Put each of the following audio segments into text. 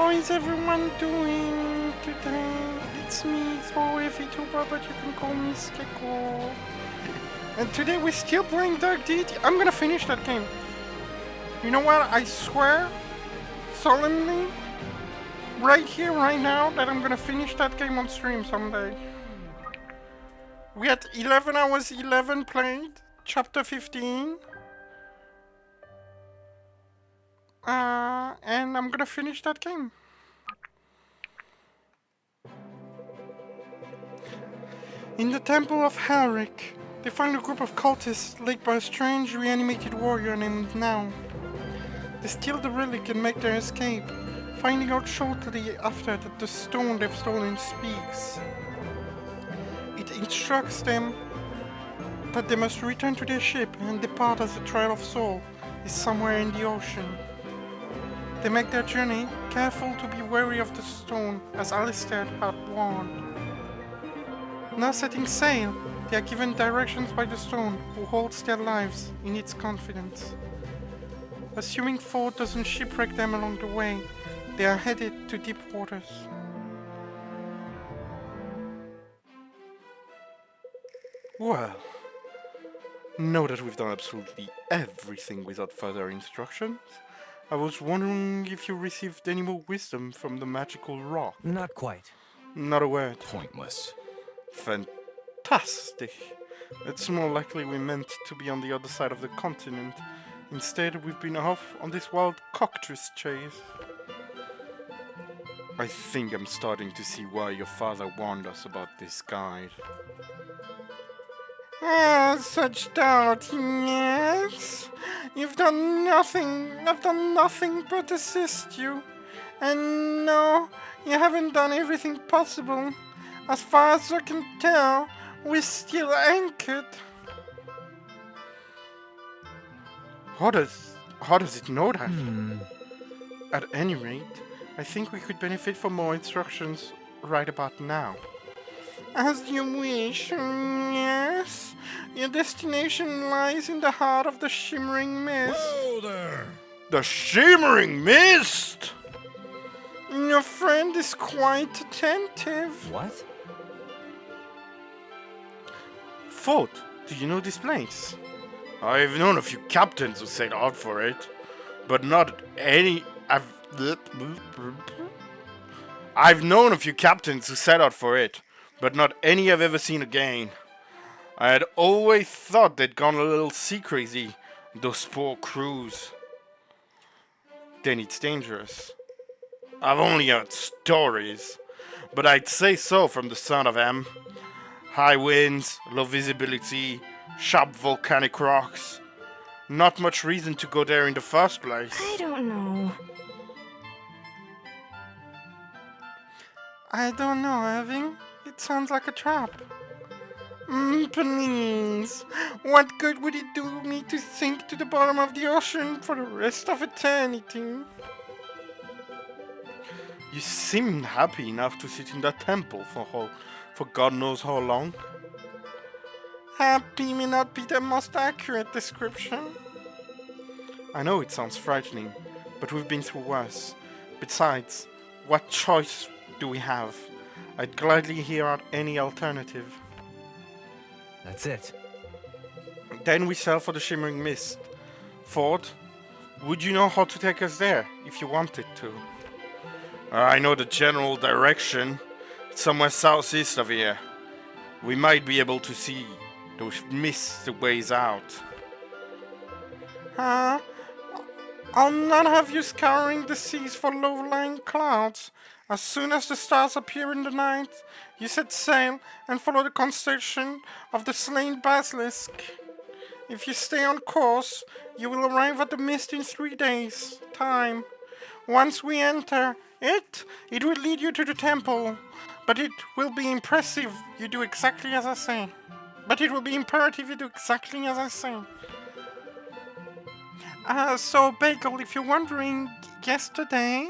How is everyone doing today? It's me, throwaway vtuber, but you can call me Skeko. And today we're still playing Deity. I'm gonna finish that game. You know what? I swear, solemnly, right here, right now, that I'm gonna finish that game on stream someday. We had 11 hours 11 played, chapter 15. And I'm gonna finish that game. In the temple of Halric, they find a group of cultists led by a strange reanimated warrior named Now. They steal the relic and make their escape, finding out shortly after that the stone they've stolen speaks. It instructs them that they must return to their ship and depart as the Trail of Soul is somewhere in the ocean. They make their journey, careful to be wary of the stone, as Alistair had warned. Now setting sail, they are given directions by the stone, who holds their lives in its confidence. Assuming Ford doesn't shipwreck them along the way, they are headed to deep waters. Well, now that we've done absolutely everything without further instructions, I was wondering if you received any more wisdom from the magical rock. Not quite. Not a word. Pointless. Fantastic. It's more likely we meant to be on the other side of the continent. Instead, we've been off on this wild cockatrice chase. I think I'm starting to see why your father warned us about this guide. Ah, such doubt, yes. You've done nothing. I've done nothing but assist you. And no, you haven't done everything possible. As far as I can tell, we're still anchored. How does it know that? At any rate, I think we could benefit from more instructions right about now. As you wish, yes. Your destination lies in the heart of the Shimmering Mist. Whoa there! The Shimmering Mist? Your friend is quite attentive. What? Ford, do you know this place? I've known a few captains who set out for it, but not any... I've known a few captains who set out for it, but not any I've ever seen again. I had always thought they'd gone a little sea-crazy, those poor crews. Then it's dangerous. I've only heard stories, but I'd say so from the sound of them. High winds, low visibility, sharp volcanic rocks. Not much reason to go there in the first place. I don't know. I don't know, Irving. It sounds like a trap. Please. What good would it do me to sink to the bottom of the ocean for the rest of eternity? You seemed happy enough to sit in that temple for God knows how long. Happy may not be the most accurate description. I know it sounds frightening, but we've been through worse. Besides, what choice do we have? I'd gladly hear out any alternative. That's it. Then we sail for the Shimmering Mist. Ford, would you know how to take us there, if you wanted to? I know the general direction. It's somewhere southeast of here. We might be able to see those mist ways out. I'll not have you scouring the seas for low-lying clouds. As soon as the stars appear in the night, you set sail and follow the constellation of the slain basilisk. If you stay on course, you will arrive at the mist in 3 days' time. Once we enter it will lead you to the temple. But it will be impressive you do exactly as I say. But it will be imperative you do exactly as I say. So Bagel, if you're wondering, yesterday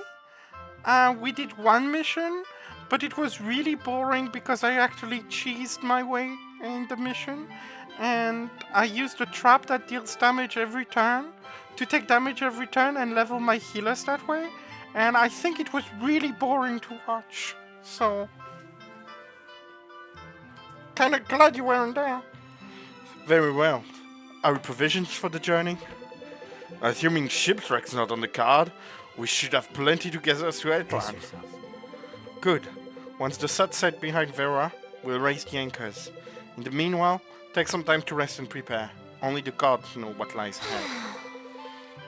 we did one mission, but it was really boring because I actually cheesed my way in the mission, and I used a trap that deals damage every turn to take damage every turn and level my healers that way, and I think it was really boring to watch. So, kind of glad you weren't there. Very well. Are we provisions for the journey? Assuming shipwreck's not on the card, we should have plenty to get us to Pace Edland. yourself. Good. Once the sun's set behind Vera, we'll raise the anchors. In the meanwhile, take some time to rest and prepare. Only the gods know what lies ahead.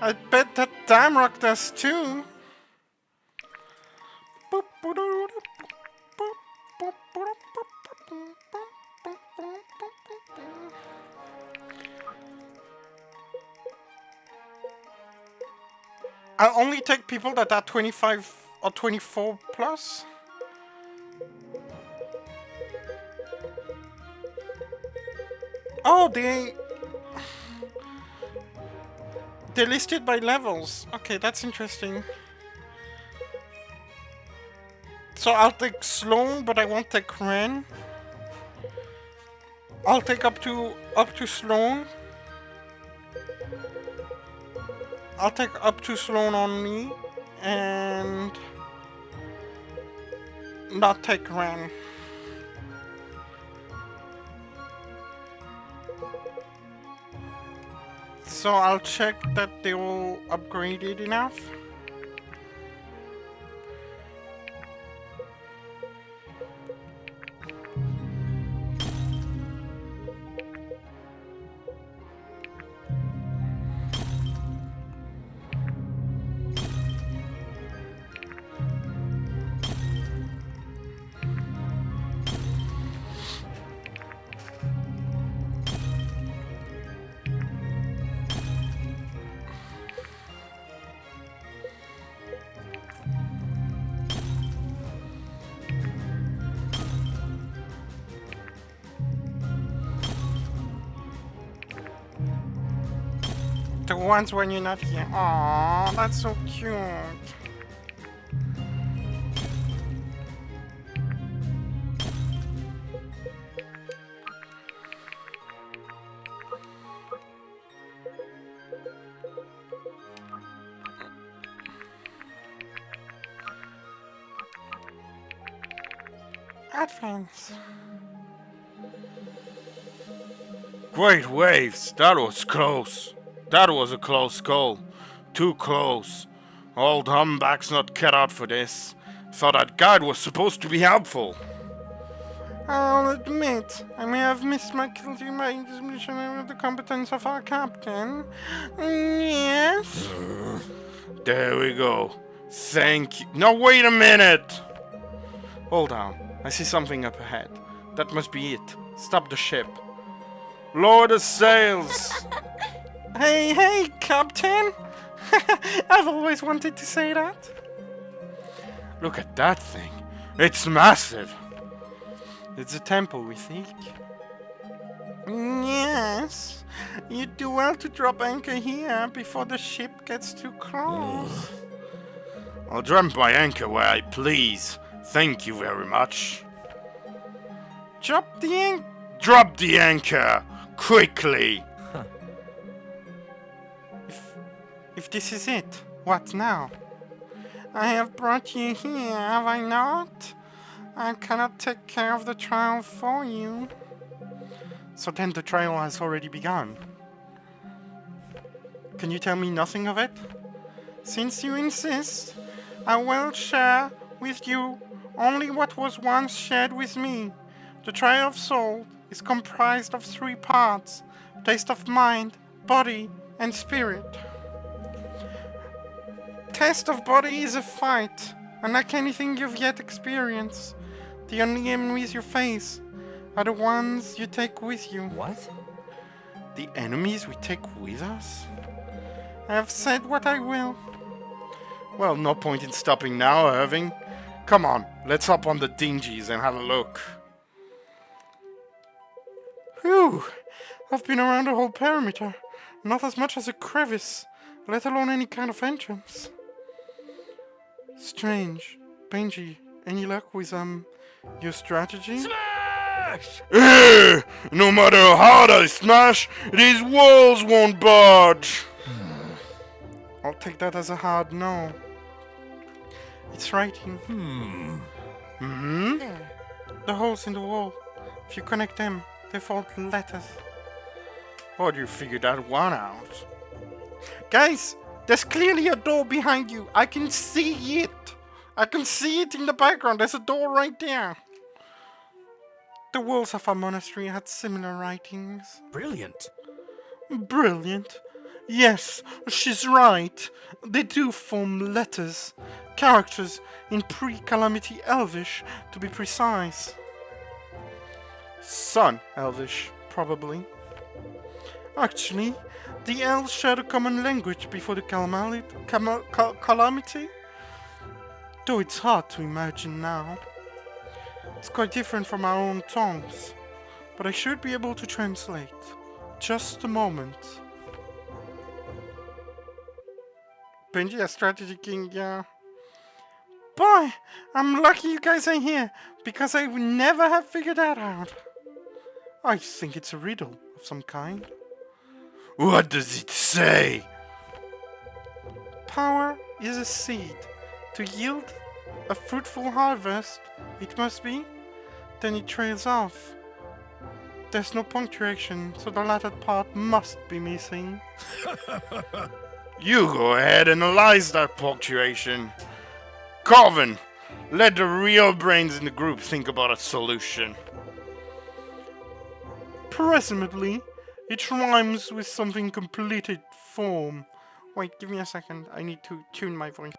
I bet that Damrock does too. I'll only take people that are 25 or 24 plus. Oh, they're listed by levels. Okay, that's interesting. So I'll take Sloan, but I won't take Ren. I'll take up to Sloan. I'll take up to Sloan only, and not take Ren. So I'll check that they all upgraded enough. The ones when you're not here. Aww, that's so cute. Advance. Great waves, that was close. That was a close call. Too close. Old humbug's not cut out for this. Thought that guide was supposed to be helpful. I'll admit, I may have missed my guilty my exhibition of the competence of our captain. Yes. There we go. Thank you. No, wait a minute! Hold on. I see something up ahead. That must be it. Stop the ship. Lower the sails! Hey, Captain! I've always wanted to say that. Look at that thing. It's massive. It's a temple, we think. Yes. You'd do well to drop anchor here before the ship gets too close. I'll drop my anchor where I please. Thank you very much. Drop the anchor. Drop the anchor! Quickly! If this is it, what now? I have brought you here, have I not? I cannot take care of the trial for you. So then the trial has already begun. Can you tell me nothing of it? Since you insist, I will share with you only what was once shared with me. The trial of soul is comprised of 3 parts: taste of mind, body, and spirit. Test of body is a fight, unlike anything you've yet experienced. The only enemies you face are the ones you take with you. What? The enemies we take with us? I have said what I will. Well, no point in stopping now, Irving. Come on, let's hop on the dingies and have a look. Whew! I've been around the whole perimeter. Not as much as a crevice, let alone any kind of entrance. Strange. Benji, any luck with, your strategy? Smash! No matter how hard I smash, these walls won't budge. I'll take that as a hard no. It's writing. There. The holes in the wall. If you connect them, they fall letters. How'd you figure that one out? Guys, there's clearly a door behind you. I can see it. I can see it in the background. There's a door right there. The walls of our monastery had similar writings. Brilliant. Brilliant. Yes, she's right. They do form letters. Characters in pre-calamity Elvish, to be precise. Sun Elvish, probably. Actually, the elves shared a common language before the calamity. Though it's hard to imagine now. It's quite different from our own tongues. But I should be able to translate. Just a moment. Benji, a strategy king, yeah. Boy, I'm lucky you guys are here, because I would never have figured that out. I think it's a riddle of some kind. What does it say? Power is a seed. To yield a fruitful harvest, it must be. Then it trails off. There's no punctuation, so the latter part must be missing. You go ahead and analyze that punctuation. Corvin, let the real brains in the group think about a solution. Presumably, it rhymes with something completed form. Wait, give me a second. I need to tune my voice.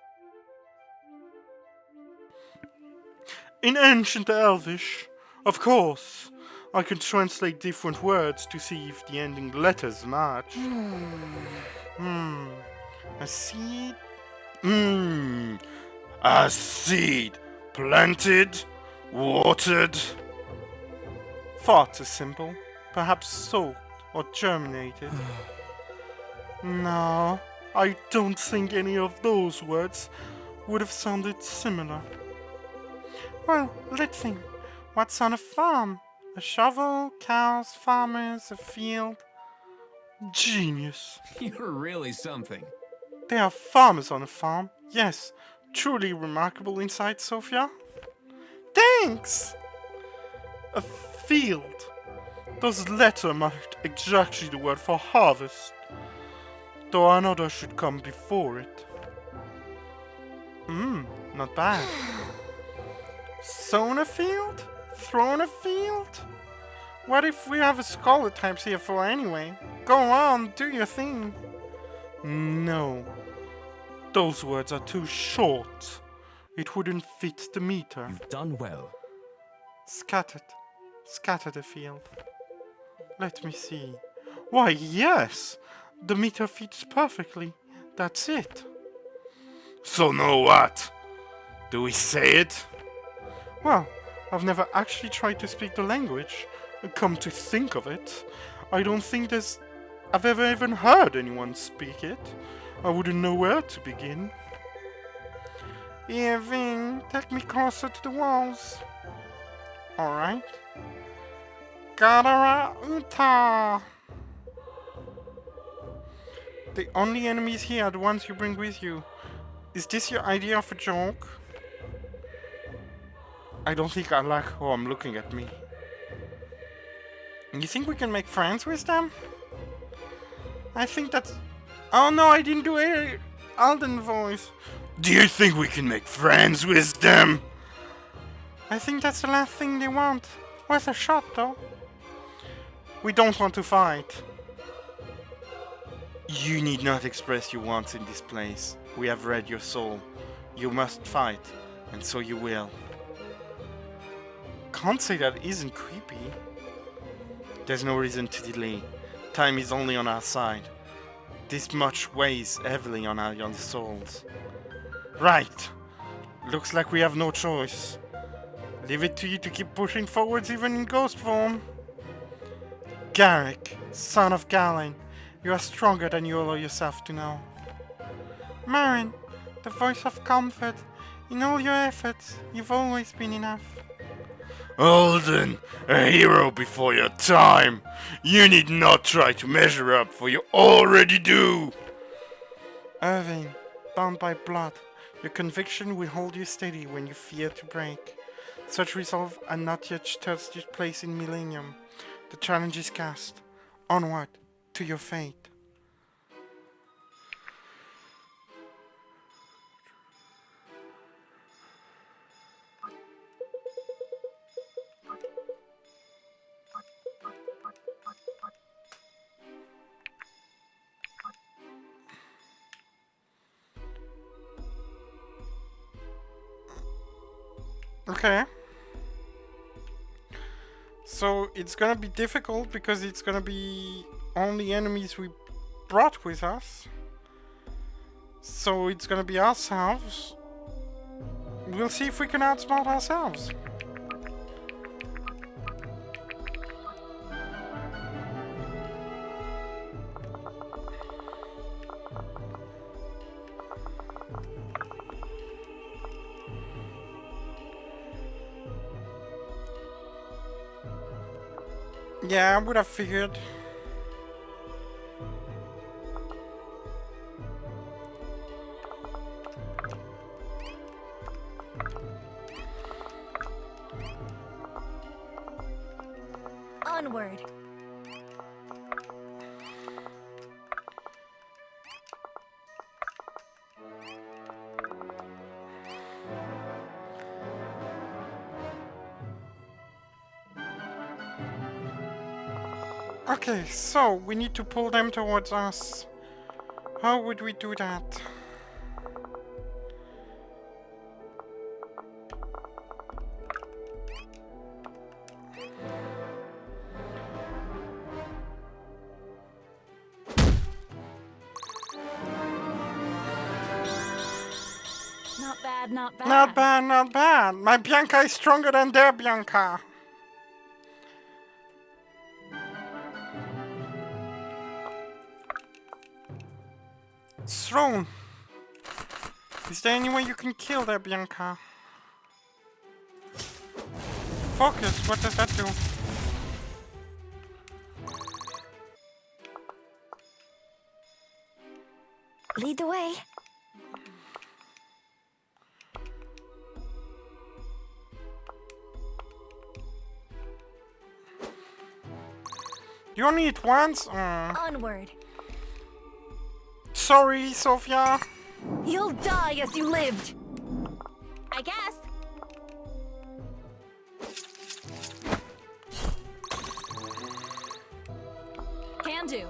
In ancient Elvish, of course, I can translate different words to see if the ending letters match. A seed? A seed. Planted, watered. Far too simple. Perhaps soaked or germinated. No, I don't think any of those words would have sounded similar. Well, let's think. What's on a farm? A shovel, cows, farmers, a field. Genius. You're really something. There are farmers on a farm. Yes, truly remarkable insight, Sophia. Thanks! A field. Those letters marked exactly the word for harvest. Though another should come before it. Not bad. Sown a field? Thrown a field? What if we have a scholar types here for anyway? Go on, do your thing. No. Those words are too short. It wouldn't fit the meter. You've done well. Scattered. Scatter the field. Let me see. Why, yes! The meter fits perfectly. That's it. So now what? Do we say it? Well, I've never actually tried to speak the language. Come to think of it, I don't think I've ever even heard anyone speak it. I wouldn't know where to begin. Ving, take me closer to the walls. Alright. Gadara Uta! The only enemies here are the ones you bring with you. Is this your idea of a joke? I don't think I like how I'm looking at me. You think we can make friends with them? I think that's... Oh no, I didn't do a Alden voice. Do you think we can make friends with them? I think that's the last thing they want. Worth a shot, though. We don't want to fight. You need not express your wants in this place. We have read your soul. You must fight, and so you will. Can't say that isn't creepy. There's no reason to delay. Time is only on our side. This much weighs heavily on our young souls. Right. Looks like we have no choice. Leave it to you to keep pushing forwards even in ghost form. Garrick, son of Galen, you are stronger than you allow yourself to know. Marin, the voice of comfort. In all your efforts, you've always been enough. Alden, a hero before your time. You need not try to measure up, for you already do. Irving, bound by blood, Your conviction will hold you steady when you fear to break. Such resolve are not yet touched place in Millennium. The challenge is cast. Onward to your fate. Okay. So it's gonna be difficult because it's gonna be only enemies we brought with us. So it's gonna be ourselves. We'll see if we can outsmart ourselves. Yeah, I would have figured. Onward. Okay, so we need to pull them towards us. How would we do that? Not bad, not bad. Not bad, not bad. My Bianca is stronger than their Bianca. Throne. Is there any way you can kill their Bianca? Focus, what does that do? Lead the way. You only hit once? Onward. Sorry, Sophia. You'll die as you lived. I guess. Can do.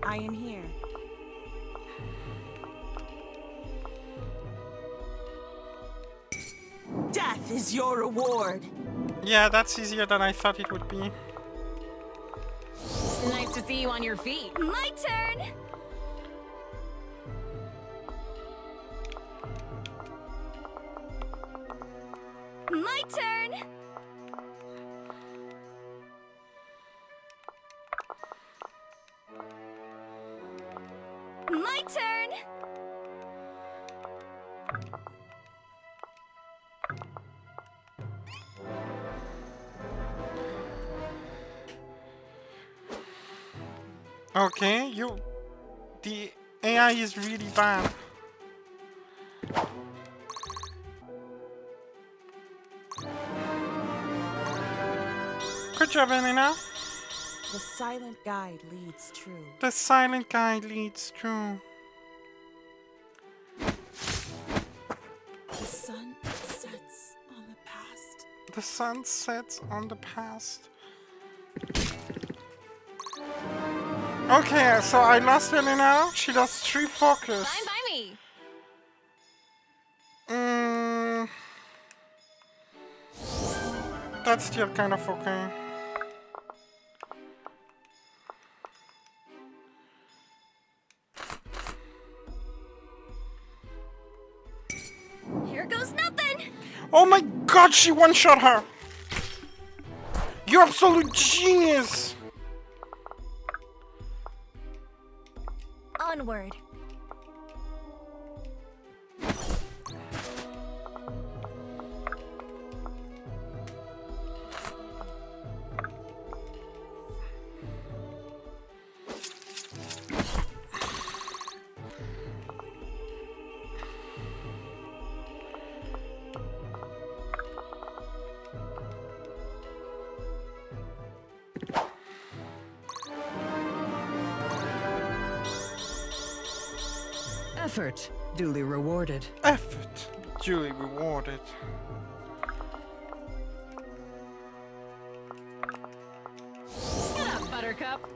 I am here. Death is your reward. Yeah, that's easier than I thought it would be. Nice to see you on your feet. My turn. My turn. My turn. Okay, the AI is really bad. Good job, Elena. The silent guide leads true. The silent guide leads true. The sun sets on the past. The sun sets on the past. Okay, so I lost Elena. She lost 3 focus. Fine by me. That's still kind of okay. Here goes nothing. Oh my god, she one-shot her! You absolute genius! Onward. Effort duly rewarded. Effort duly rewarded. Get up, Buttercup.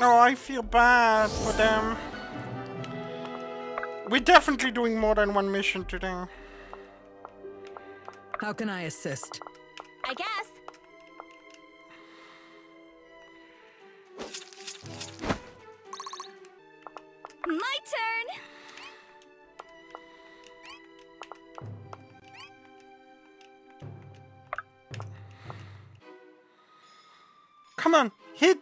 Oh, I feel bad for them. We're definitely doing more than one mission today. How can I assist? I guess. My turn. Come on, hit.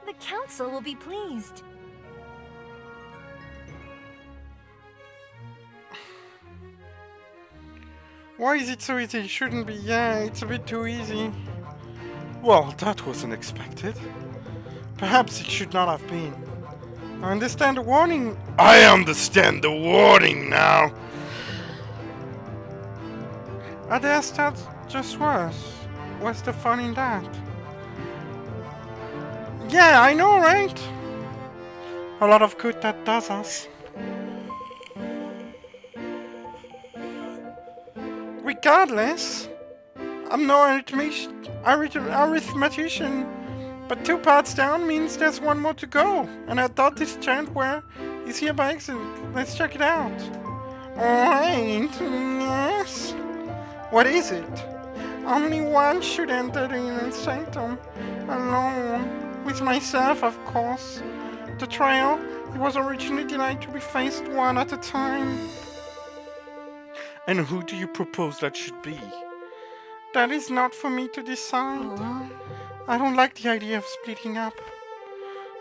The council will be pleased. Why is it so easy? It shouldn't be. Yeah, it's a bit too easy. Well, that was unexpected. Perhaps it should not have been. I understand the warning. I understand the warning now. I guess that's just worse. What's the fun in that? Yeah, I know, right? A lot of good that does us. Regardless, I'm no arithmetician, but 2 parts down means there's 1 more to go. And I thought this chant is here by accident. Let's check it out. Alright, yes. What is it? Only one should enter the inner sanctum. Alone. With myself, of course. The trial, it was originally designed to be faced 1 at a time. And who do you propose that should be? That is not for me to decide. I don't like the idea of splitting up.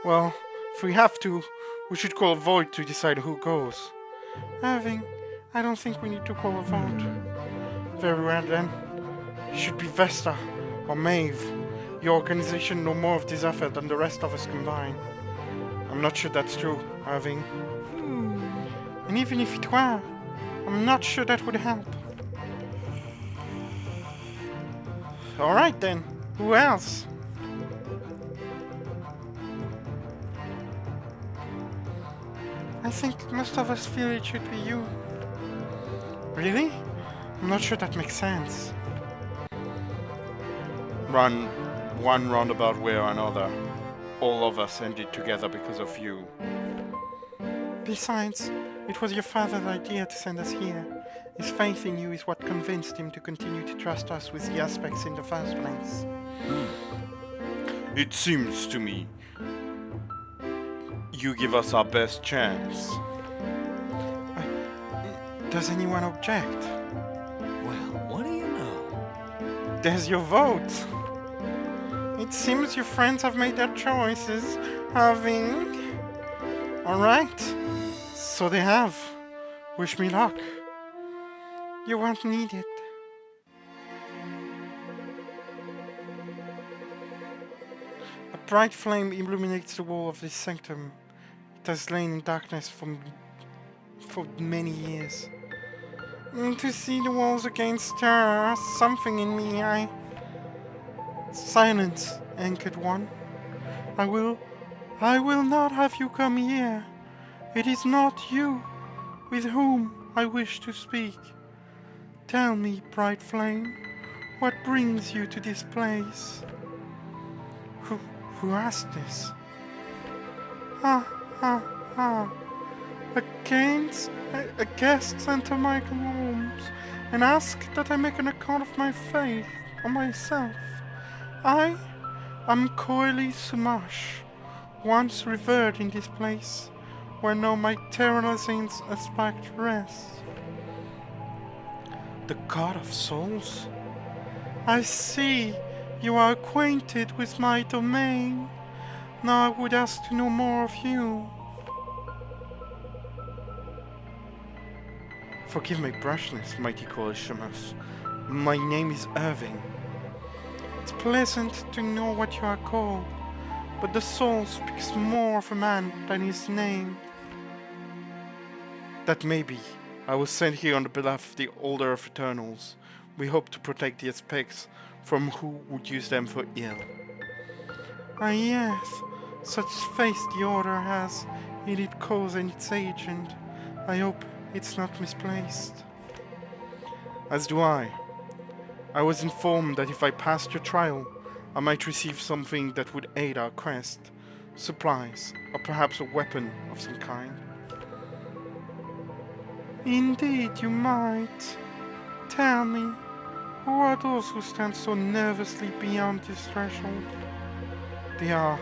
Well, if we have to, we should call a vote to decide who goes. Irving, I don't think we need to call a vote. Very well then. It should be Vesta or Maeve. Your organization know more of this affair than the rest of us combined. I'm not sure that's true, Irving. And even if it were, I'm not sure that would help. Alright then, who else? I think most of us feel it should be you. Really? I'm not sure that makes sense. Run one roundabout way or another. All of us ended together because of you. Besides, it was your father's idea to send us here. His faith in you is what convinced him to continue to trust us with the aspects in the first place. It seems to me you give us our best chance. Does anyone object? Well, what do you know? There's your vote. It seems your friends have made their choices, having... Alright, so they have. Wish me luck. You won't need it. A bright flame illuminates the wall of this sanctum. It has lain in darkness for many years. To see the walls again stir something in me, Silence, anchored one. I will not have you come here. It is not you with whom I wish to speak. Tell me, bright flame, what brings you to this place? Who asked this? Ha. A guest enter my rooms and ask that I make an account of my faith or myself. I am coyly Sumash, once revered in this place, where now my eternal saints aspire to rest. The God of Souls? I see you are acquainted with my domain. Now I would ask to know more of you. Forgive my brushness, mighty Coalitioners. My name is Irving. It's pleasant to know what you are called, but the soul speaks more of a man than his name. That may be. I was sent here on the behalf of the Order of Eternals. We hope to protect the aspects from who would use them for ill. Ah yes, such faith the Order has in its cause and its agent. I hope it's not misplaced. As do I. I was informed that if I passed your trial, I might receive something that would aid our quest. Supplies, or perhaps a weapon of some kind. Indeed you might. Tell me, who are those who stand so nervously beyond this threshold? They are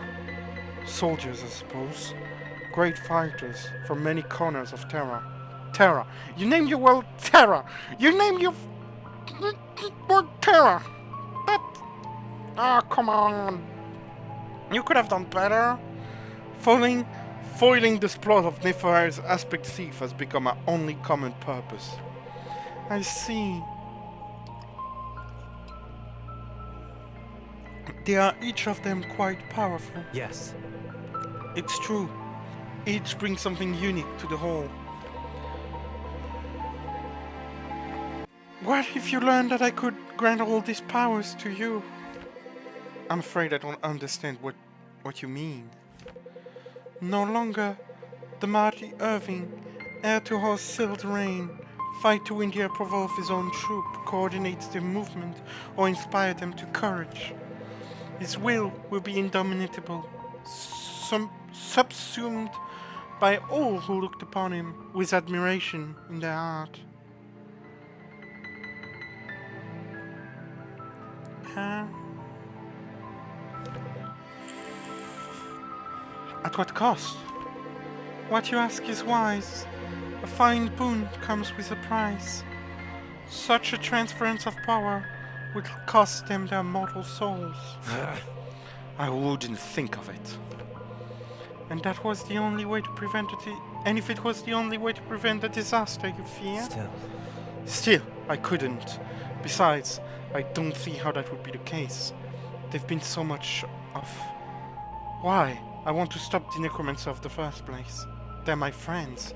soldiers, I suppose. Great fighters from many corners of Terra. Terra! You named your world Terra! You named your word Terra! That... Ah, come on! You could have done better. Foiling the plot of Nephari's aspect thief has become our only common purpose. I see. They are each of them quite powerful. Yes. It's true. Each brings something unique to the whole. What if you learned that I could grant all these powers to you? I'm afraid I don't understand what you mean. No longer the mighty Irving, heir to her sealed reign, fight to win the approval of his own troop, coordinates their movement, or inspire them to courage. His will be indomitable, subsumed by all who looked upon him with admiration in their heart. At what cost? What you ask is wise. A fine boon comes with a price. Such a transference of power would cost them their mortal souls. I wouldn't think of it. And that was the only way to prevent it. And if it was the only way to prevent the disaster, you fear? Still, I couldn't. Besides, I don't see how that would be the case. They've been so much of... Why? I want to stop the necromancer of the first place. They're my friends.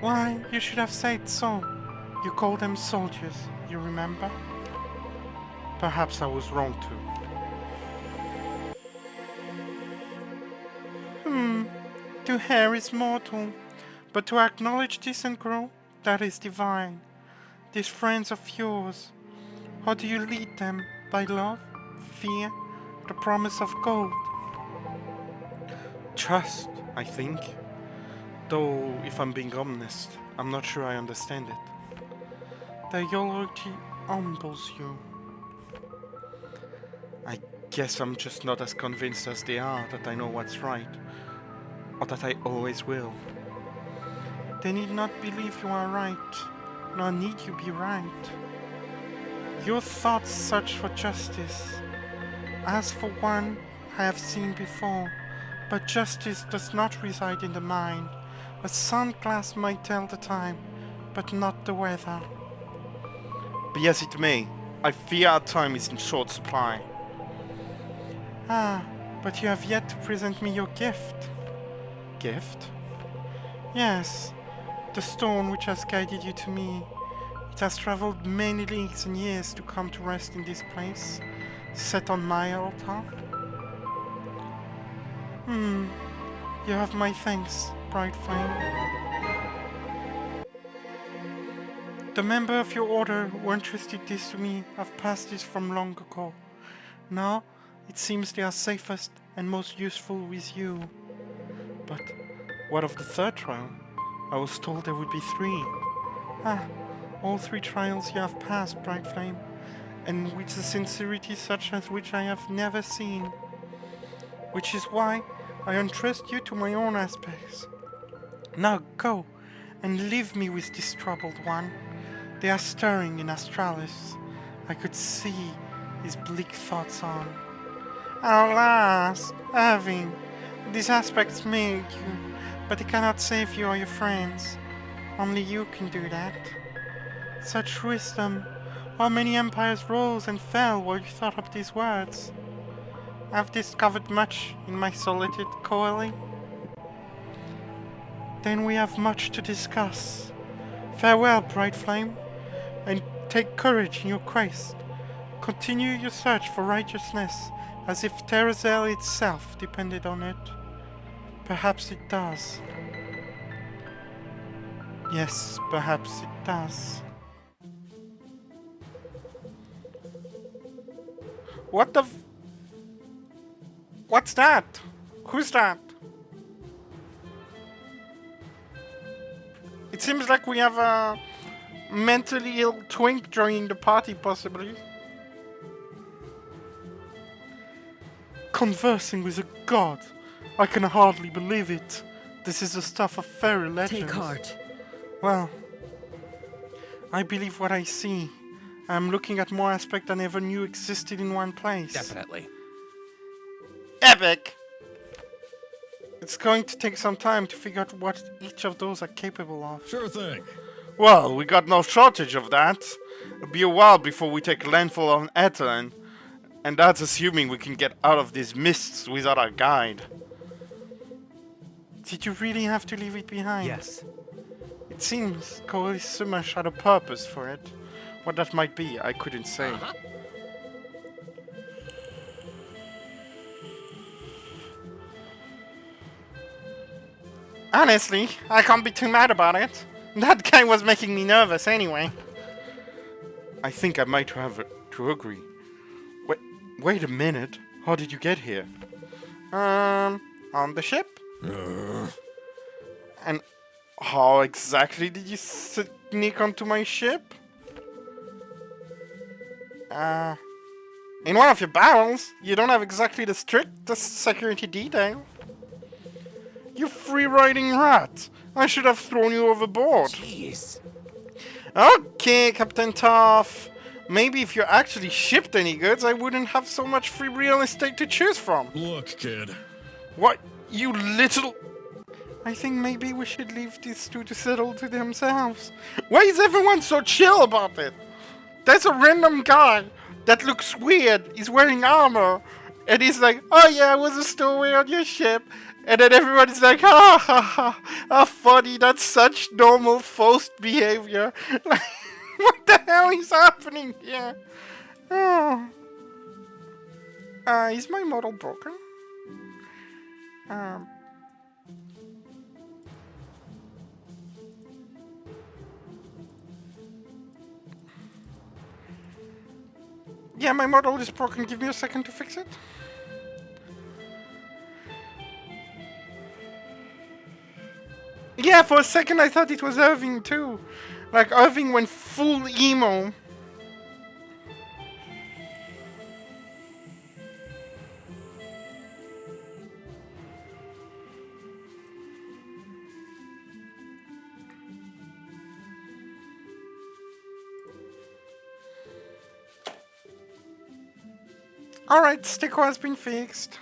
Why, you should have said so. You call them soldiers, you remember? Perhaps I was wrong too. To err is mortal, but to acknowledge this and grow, that is divine. These friends of yours, how do you lead them? By love, fear, the promise of gold? Trust, I think. Though, if I'm being honest, I'm not sure I understand it. Their loyalty humbles you. I guess I'm just not as convinced as they are that I know what's right, or that I always will. They need not believe you are right, nor need you be right. Your thoughts search for justice. As for one I have seen before, but justice does not reside in the mind. A sunglass might tell the time, but not the weather. Be as it may, I fear our time is in short supply. Ah, but you have yet to present me your gift. Gift? Yes, the stone which has guided you to me. It has traveled many leagues and years to come to rest in this place, set on my altar. You have my thanks, bright flame. The member of your order who entrusted this to me have passed this from long ago. Now, it seems they are safest and most useful with you. But what of the third trial? I was told there would be 3. Ah, all 3 trials you have passed, bright flame, and with a sincerity such as which I have never seen. Which is why I entrust you to my own aspects. Now go, and leave me with this troubled one. They are stirring in Astralis. I could see his bleak thoughts on. Alas, Irving, these aspects make you, but they cannot save you or your friends. Only you can do that. Such wisdom. How many empires rose and fell while you thought up these words? I've discovered much in my solitude, Coeli. Then we have much to discuss. Farewell, bright flame, and take courage in your quest. Continue your search for righteousness, as if Terrazel itself depended on it. Perhaps it does. Yes, perhaps it does. What the What's that? Who's that? It seems like we have a mentally ill twink joining the party, possibly. Conversing with a god. I can hardly believe it. This is the stuff of fairy legends. Take heart. Well, I believe what I see. I'm looking at more aspects than I ever knew existed in one place. Definitely. Epic! It's going to take some time to figure out what each of those are capable of. Sure thing. Well, we got no shortage of that. It'll be a while before we take landfall on Etern. And that's assuming we can get out of these mists without our guide. Did you really have to leave it behind? Yes. It seems Koei Sumash had a purpose for it. What that might be, I couldn't say. Honestly, I can't be too mad about it. That guy was making me nervous anyway. I think I might have to agree. Wait a minute. How did you get here? On the ship? And how exactly did you sneak onto my ship? In one of your barrels, you don't have exactly the strictest security detail. You free-riding rat! I should have thrown you overboard. Jeez. Okay, Captain Tough. Maybe if you actually shipped any goods, I wouldn't have so much free real estate to choose from. Look, kid. What, you little... I think maybe we should leave these two to settle to themselves. Why is everyone so chill about it? There's a random guy that looks weird. He's wearing armor. And he's like, oh yeah, I was a stowaway on your ship. And then everybody's like, ha ha ha, how funny, that's such normal forced behavior. Like, what the hell is happening here? Oh. Is my model broken? Yeah, my model is broken. Give me a second to fix it. Yeah, for a second I thought it was Irving too. Like Irving went full emo. Alright, sticker has been fixed.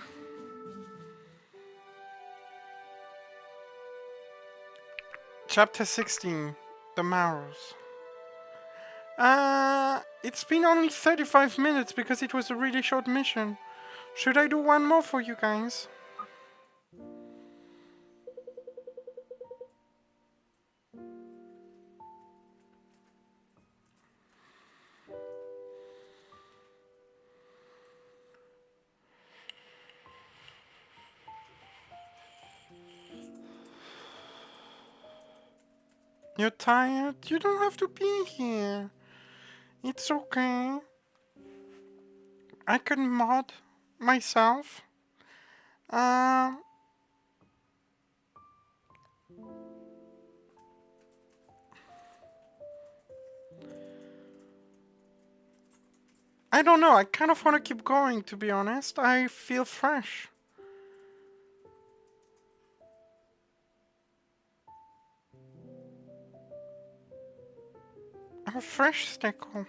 Chapter 16, The Marrows. It's been only 35 minutes because it was a really short mission. Should I do one more for you guys? You're tired? You don't have to be here. It's okay. I can mod myself. I don't know. I kind of want to keep going, to be honest. I feel fresh. A fresh stickle.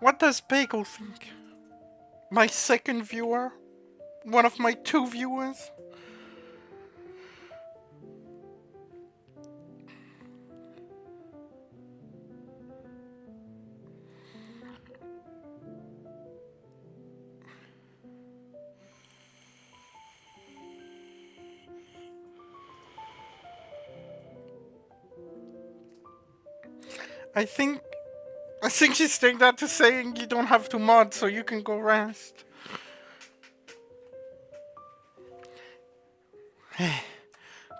What does Bagel think? My second viewer? One of my 2 viewers? I think she's taking that to saying you don't have to mod so you can go rest. Hey,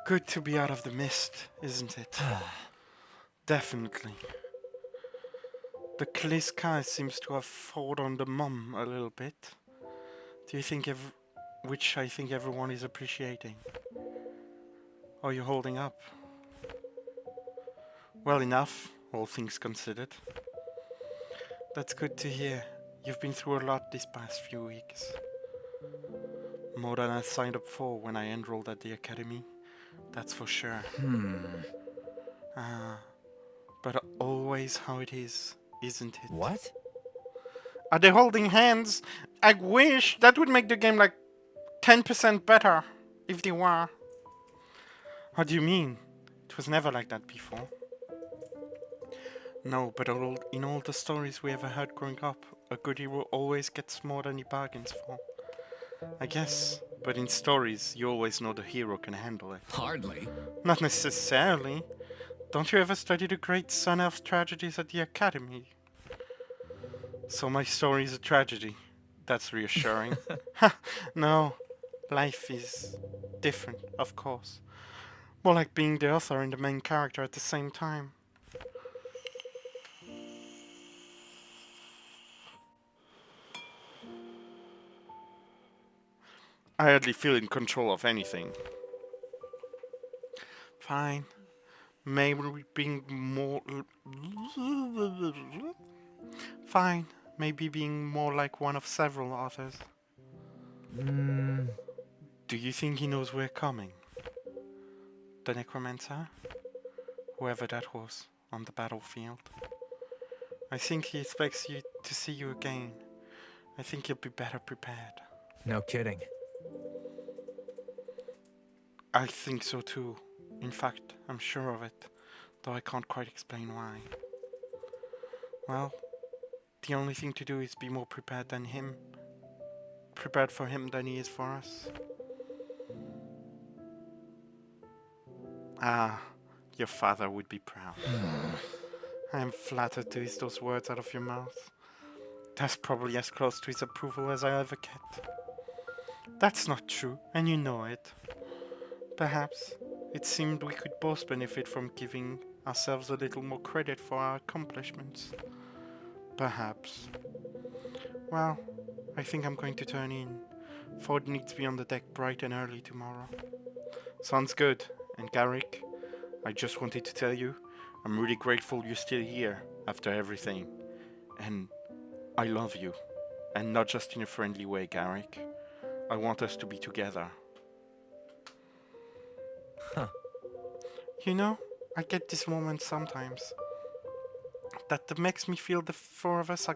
good to be out of the mist, isn't it? Definitely. The clear sky seems to have fallen on the mum a little bit. Do you think which I think everyone is appreciating? Are you holding up? Well enough, all things considered. That's good to hear. You've been through a lot these past few weeks. More than I signed up for when I enrolled at the academy. That's for sure. But always how it is, isn't it? What? Are they holding hands? I wish that would make the game like 10% better if they were. What do you mean? It was never like that before. No, but in all the stories we ever heard growing up, a good hero always gets more than he bargains for. I guess, but in stories, you always know the hero can handle it. Hardly. Not necessarily. Don't you ever study the great Sun Elf tragedies at the academy? So my story is a tragedy. That's reassuring. No, life is different, of course. More like being the author and the main character at the same time. I hardly feel in control of anything. Fine. Maybe being more... Fine. Maybe being more like one of several authors. Do you think he knows we're coming? The necromancer? Whoever that was on the battlefield. I think he expects you to see you again. I think you'll be better prepared. No kidding. I think so too. In fact, I'm sure of it, though I can't quite explain why. Well, the only thing to do is be more prepared than him. Prepared for him than he is for us. Ah, your father would be proud. I am flattered to hear those words out of your mouth. That's probably as close to his approval as I ever get. That's not true, and you know it. Perhaps it seemed we could both benefit from giving ourselves a little more credit for our accomplishments. Perhaps. Well, I think I'm going to turn in. Ford needs to be on the deck bright and early tomorrow. Sounds good. And Garrick, I just wanted to tell you, I'm really grateful you're still here after everything. And I love you. And not just in a friendly way, Garrick. I want us to be together. You know, I get this moment sometimes. That makes me feel the 4 of us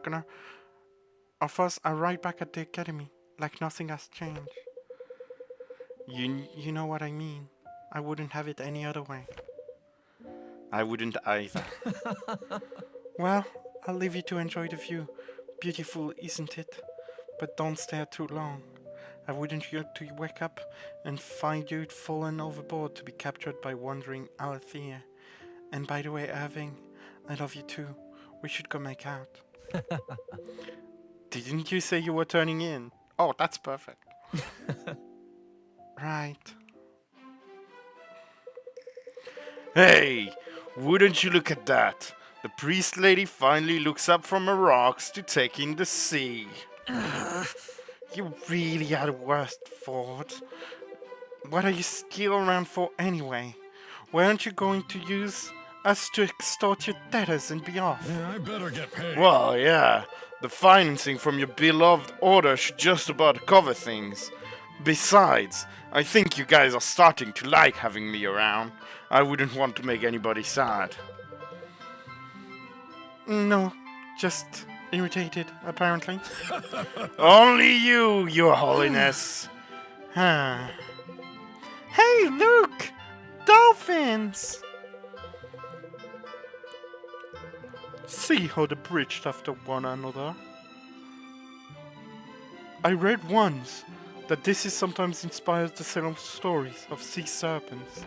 are right back at the academy, like nothing has changed. You know what I mean. I wouldn't have it any other way. I wouldn't either. Well, I'll leave you to enjoy the view. Beautiful, isn't it? But don't stare too long. I wouldn't want to wake up and find you'd fallen overboard to be captured by wandering Alethea. And by the way, Irving, I love you too. We should go make out. Didn't you say you were turning in? Oh, that's perfect. Right. Hey, wouldn't you look at that? The priest lady finally looks up from her rocks to take in the sea. You really are the worst, Ford. What are you still around for anyway? Why aren't you going to use us to extort your debtors and be off? Yeah, I better get paid. Well, yeah, the financing from your beloved order should just about cover things. Besides, I think you guys are starting to like having me around. I wouldn't want to make anybody sad. No, just irritated, apparently. Only you, your holiness. Huh. Hey, look! Dolphins! See how they bridged after one another. I read once that this is sometimes inspires the sale of stories of sea serpents.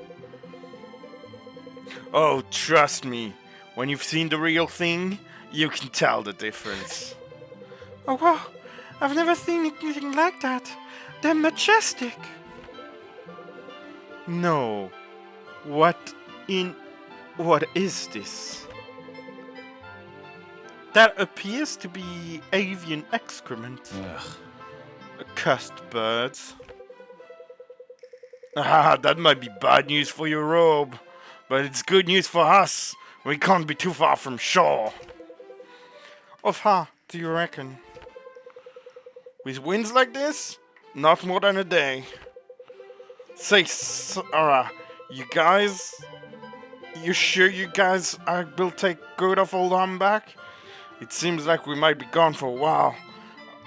Oh, trust me. When you've seen the real thing, you can tell the difference. Oh wow, I've never seen anything like that. They're majestic. No. What is this? That appears to be avian excrement. Ugh. Accursed birds. Ah, that might be bad news for your robe, but it's good news for us. We can't be too far from shore. How far do you reckon? With winds like this, not more than a day. Say, Sarah, you sure you guys will take good of old Hum back? It seems like we might be gone for a while.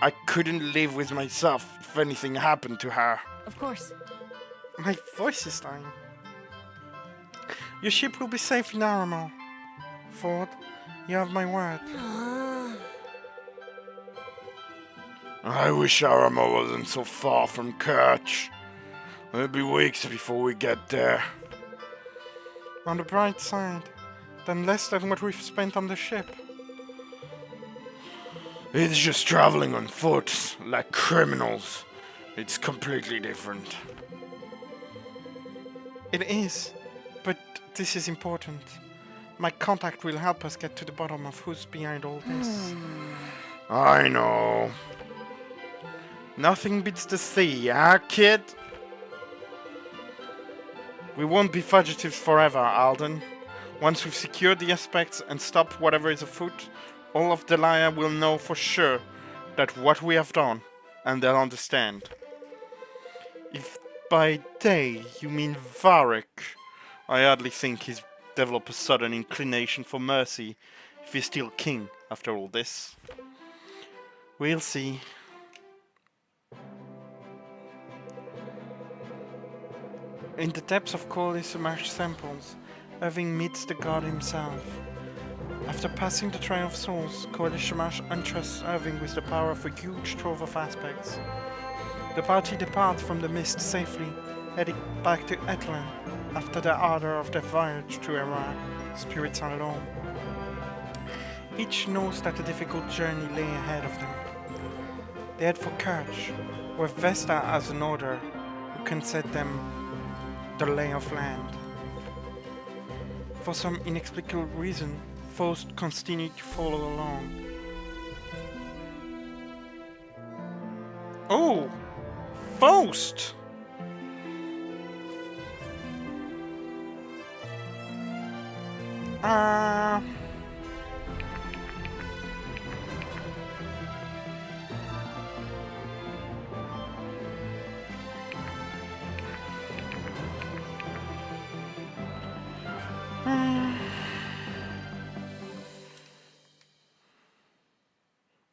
I couldn't live with myself if anything happened to her. Of course. My voice is dying. Your ship will be safe in Aramo. Ford, you have my word. I wish Aramo wasn't so far from Kerch. It'll be weeks before we get there. On the bright side, then less than what we've spent on the ship. It's just traveling on foot, like criminals. It's completely different. It is, but this is important. My contact will help us get to the bottom of who's behind all this. I know. Nothing beats the sea, huh, kid? We won't be fugitives forever, Alden. Once we've secured the aspects and stopped whatever is afoot, all of Delia will know for sure that what we have done, and they'll understand. If by they you mean Varric, I hardly think he's developed a sudden inclination for mercy if he's still king after all this. We'll see. In the depths of coldly submerged samples, Irving meets the god himself. After passing the Trial of Souls, Coalition Marsh entrusts Irving with the power of a huge trove of aspects. The party departs from the mist safely, heading back to Etlan after the ardor of their voyage to Era, spirits alone. Each knows that a difficult journey lay ahead of them. They head for Kerch, where Vesta has an order who can set them the lay of land. For some inexplicable reason, Faust continued to follow along. Oh! Faust!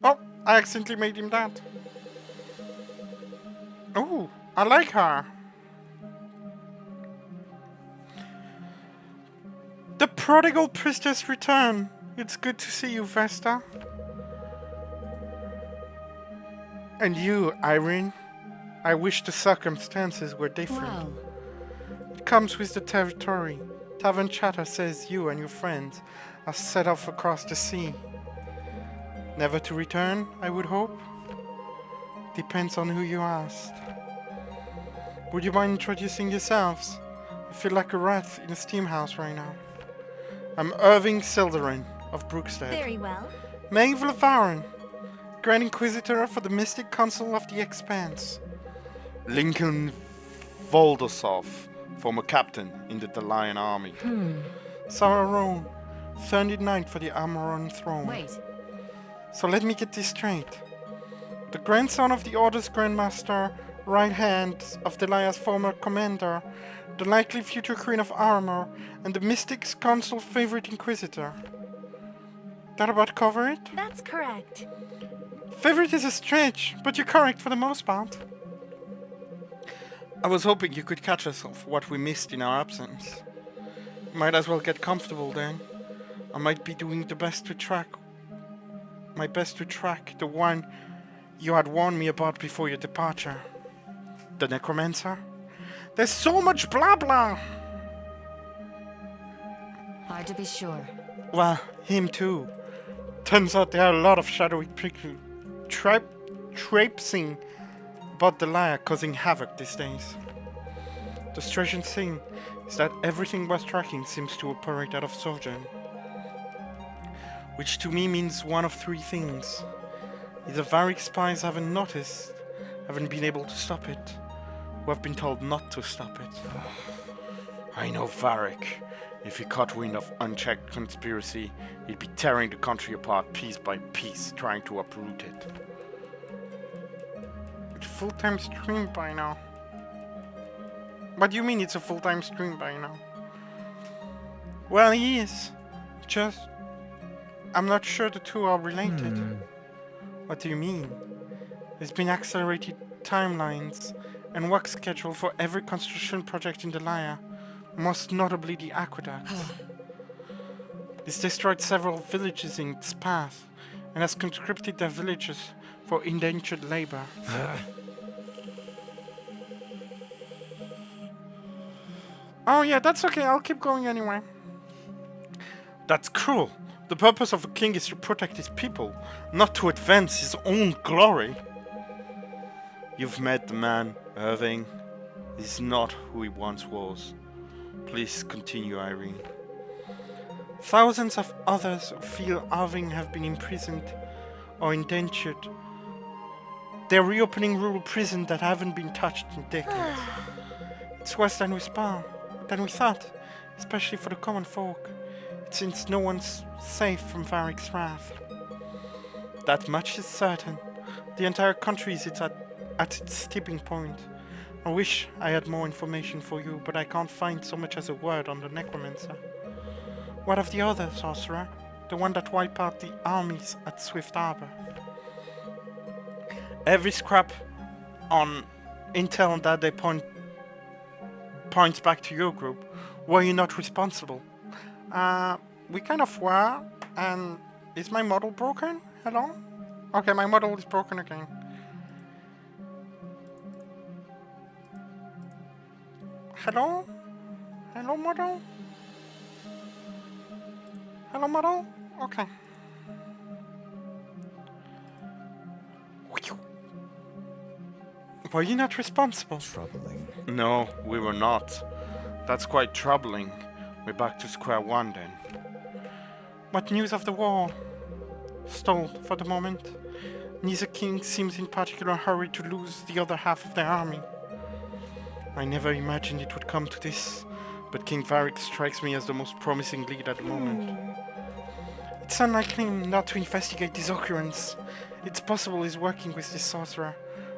Oh, I accidentally made him that. Oh, I like her. The prodigal priestess return. It's good to see you, Vesta. And you, Irene. I wish the circumstances were different. Well, It comes with the territory. Tavern Chatter says you and your friends are set off across the sea. Never to return, I would hope. Depends on who you asked. Would you mind introducing yourselves? I feel like a rat in a steam house right now. I'm Irving Sildarin of Brookstead. very well. Maeve Lavarin, Grand Inquisitor for the Mystic Council of the Expanse. Lincoln Voldosov, former captain in the Delian army. Sarah Roan, 30th Knight for the Amoron throne. Wait. So let me get this straight. The grandson of the Order's Grandmaster, right hand of Delia's former commander, the likely future Queen of Armor, and the Mystics Council favorite Inquisitor. That about cover it? That's correct. Favorite is a stretch, but you're correct for the most part. I was hoping you could catch us of what we missed in our absence. Might as well get comfortable then. I might be doing my best to track the one you had warned me about before your departure. The necromancer? There's so much blah blah! Hard to be sure. Well, him too. Turns out there are a lot of shadowy people traipsing about the lair, causing havoc these days. The strange thing is that everything we're tracking seems to operate out of Sojourn. Which to me means one of three things. Either Varric spies haven't noticed, haven't been able to stop it, or have been told not to stop it. I know Varric. If he caught wind of unchecked conspiracy, he'd be tearing the country apart piece by piece, trying to uproot it. It's a full-time stream by now. What do you mean it's a full-time stream by now? Well, he is. Just... I'm not sure the two are related. What do you mean? There's been accelerated timelines and work schedule for every construction project in the Lair, most notably the aqueduct. This destroyed several villages in its path and has conscripted their villagers for indentured labor. Oh yeah, that's okay, I'll keep going anyway. That's cruel. The purpose of a king is to protect his people, not to advance his own glory. You've met the man, Irving. He's not who he once was. Please continue, Irene. Thousands of others who feel Irving have been imprisoned or indentured. They're reopening rural prisons that haven't been touched in decades. It's worse than we thought, especially for the common folk, since no one's safe from Varric's wrath. That much is certain. The entire country is at its tipping point. I wish I had more information for you, but I can't find so much as a word on the necromancer. What of the other sorcerer? The one that wiped out the armies at Swift Harbor? Every scrap on intel on that day points back to your group. Were you not responsible? We kind of were, and is my model broken? Hello? Okay, my model is broken again. Hello? Hello, model? Hello, model? Okay. Were you not responsible? Troubling. No, we were not. That's quite troubling. We're back to square one then. What news of the war? Stalled for the moment. Neither king seems in particular hurry to lose the other half of their army. I never imagined it would come to this, but King Varric strikes me as the most promising lead at the moment. It's unlikely not to investigate this occurrence. It's possible he's working with this sorcerer,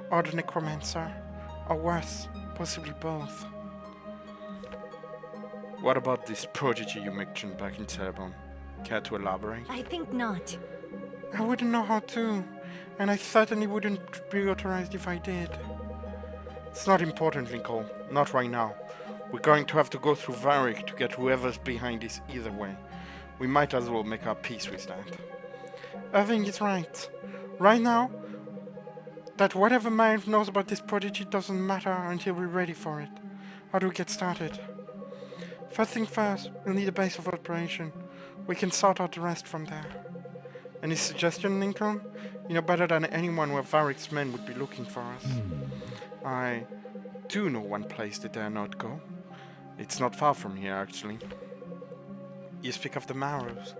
or the necromancer, or worse, possibly both. What about this prodigy you mentioned back in Terrebonne? Care to elaborate? I think not. I wouldn't know how to, and I certainly wouldn't be authorized if I did. It's not important, Lincoln. Not right now. We're going to have to go through Varric to get whoever's behind this either way. We might as well make our peace with that. Irving is right. Right now, that whatever Maeve knows about this prodigy doesn't matter until we're ready for it. How do we get started? First thing first, we'll need a base of operation. We can sort out the rest from there. Any suggestion, Lincoln? You know better than anyone where Varric's men would be looking for us. I do know one place they dare not go. It's not far from here, actually. You speak of the Marrows.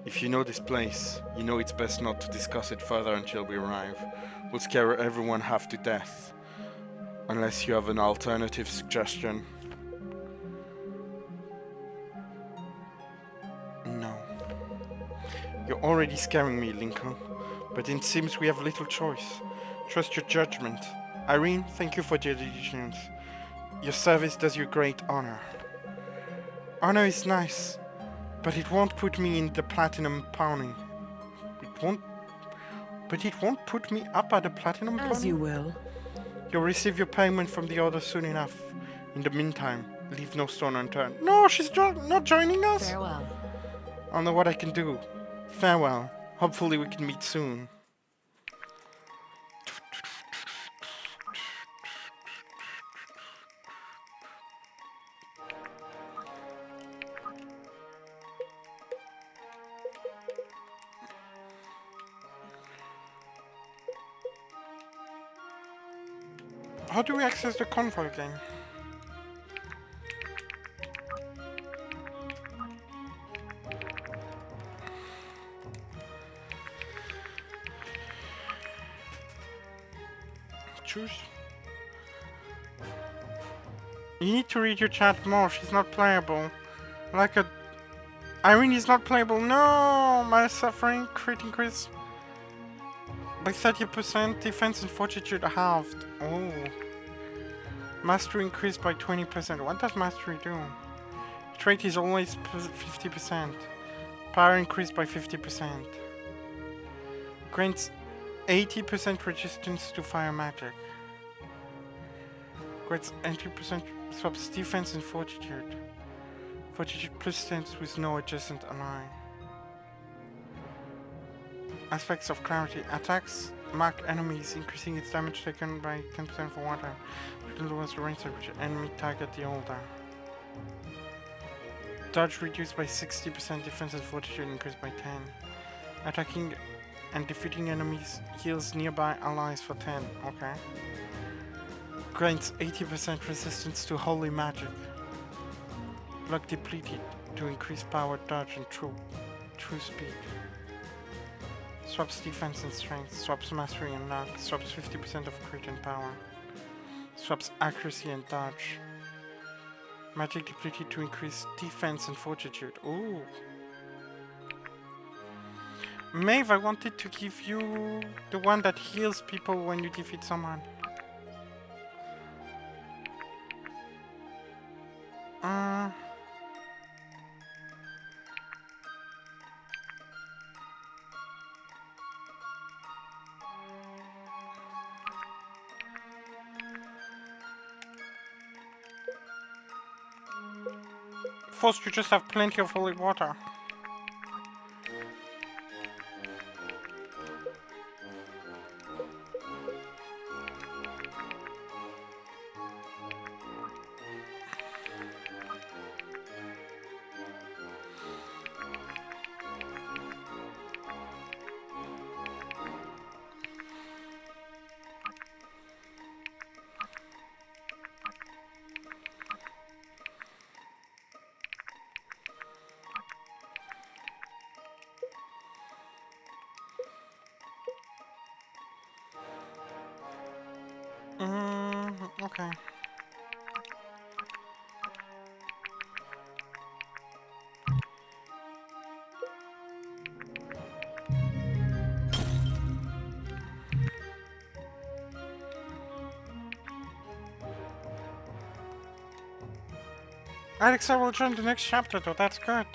If you know this place, you know it's best not to discuss it further until we arrive. We'll scare everyone half to death. Unless you have an alternative suggestion. No. You're already scaring me, Lincoln. But it seems we have little choice. Trust your judgment. Irene, thank you for your diligence. Your service does you great honor. Honor is nice, But it won't put me in the platinum pony. It won't. But it won't put me up at the platinum As pony. you will. You'll receive your payment from the order soon enough. In the meantime, leave no stone unturned. No, she's not joining us. Farewell. I'll know what I can do. Farewell. Hopefully we can meet soon. How do we access the convoy again? Choose. You need to read your chat more. She's not playable. Like a... Irene is not playable. No! My suffering. Crit increase by 30%. Defense and fortitude halved. Oh. Mastery increased by 20%. What does mastery do? Trait is always 50%. Power increased by 50%. Grants 80% resistance to fire magic. Grants 80% swaps defense and fortitude. Fortitude plus stance with no adjacent ally. Aspects of clarity. Attacks mark enemies, increasing its damage taken by 10% for water. It lowers the range at which enemy target the older. Dodge reduced by 60%, defense and fortitude increased by 10. Attacking and defeating enemies heals nearby allies for 10. Okay. Grants 80% resistance to holy magic. Block depleted to increase power, dodge, and true speed. Swaps defense and strength. Swaps mastery and luck. Swaps 50% of crit and power. Swaps accuracy and dodge. Magic depleted to increase defense and fortitude. Ooh. Maeve, I wanted to give you the one that heals people when you defeat someone. First, you just have plenty of holy water. Okay. Alex, I will join the next chapter though, that's good.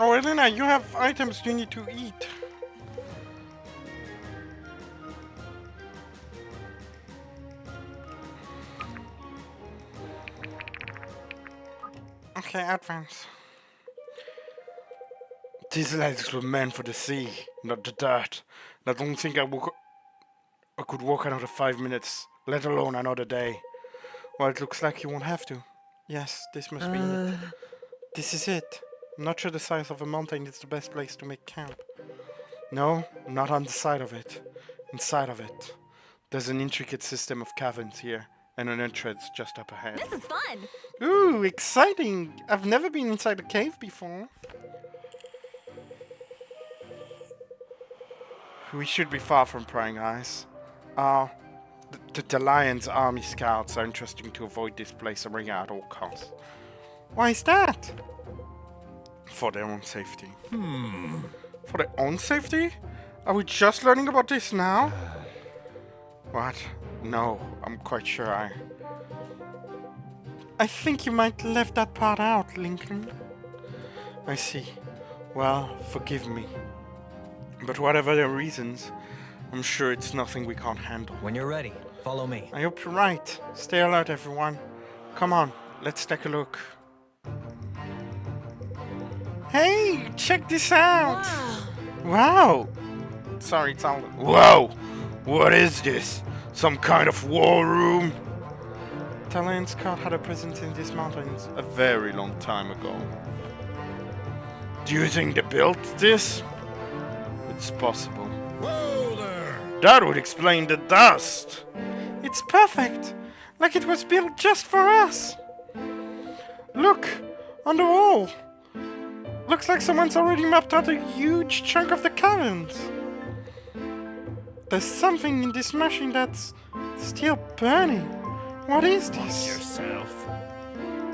Oh, Elena, you have items you need to eat. Okay, advance. These legs were meant for the sea, not the dirt. And I don't think I could walk another 5 minutes, let alone another day. Well, it looks like you won't have to. Yes, this must be it. This is it. I'm not sure the size of a mountain is the best place to make camp. No, not on the side of it. Inside of it. There's an intricate system of caverns here, and an entrance just up ahead. This is fun. Ooh, exciting! I've never been inside a cave before. We should be far from prying eyes. The Lion's army scouts are interesting to avoid this place and bring out at all costs. Why is that? For their own safety. For their own safety? Are we just learning about this now? What? No, I'm quite sure I think you might left that part out, Lincoln. I see. Well, forgive me. But whatever the reasons, I'm sure it's nothing we can't handle. When you're ready, follow me. I hope you're right. Stay alert, everyone. Come on, let's take a look. Hey, check this out! Wow! Sorry, it's all... Whoa! What is this? Some kind of war room? The Lion Scout had a presence in these mountains. A very long time ago. Do you think they built this? It's possible. Whoa there! That would explain the dust! It's perfect! Like it was built just for us! Look! On the wall! Looks like someone's already mapped out a huge chunk of the caverns! There's something in this machine that's still burning. What is this? Yourself.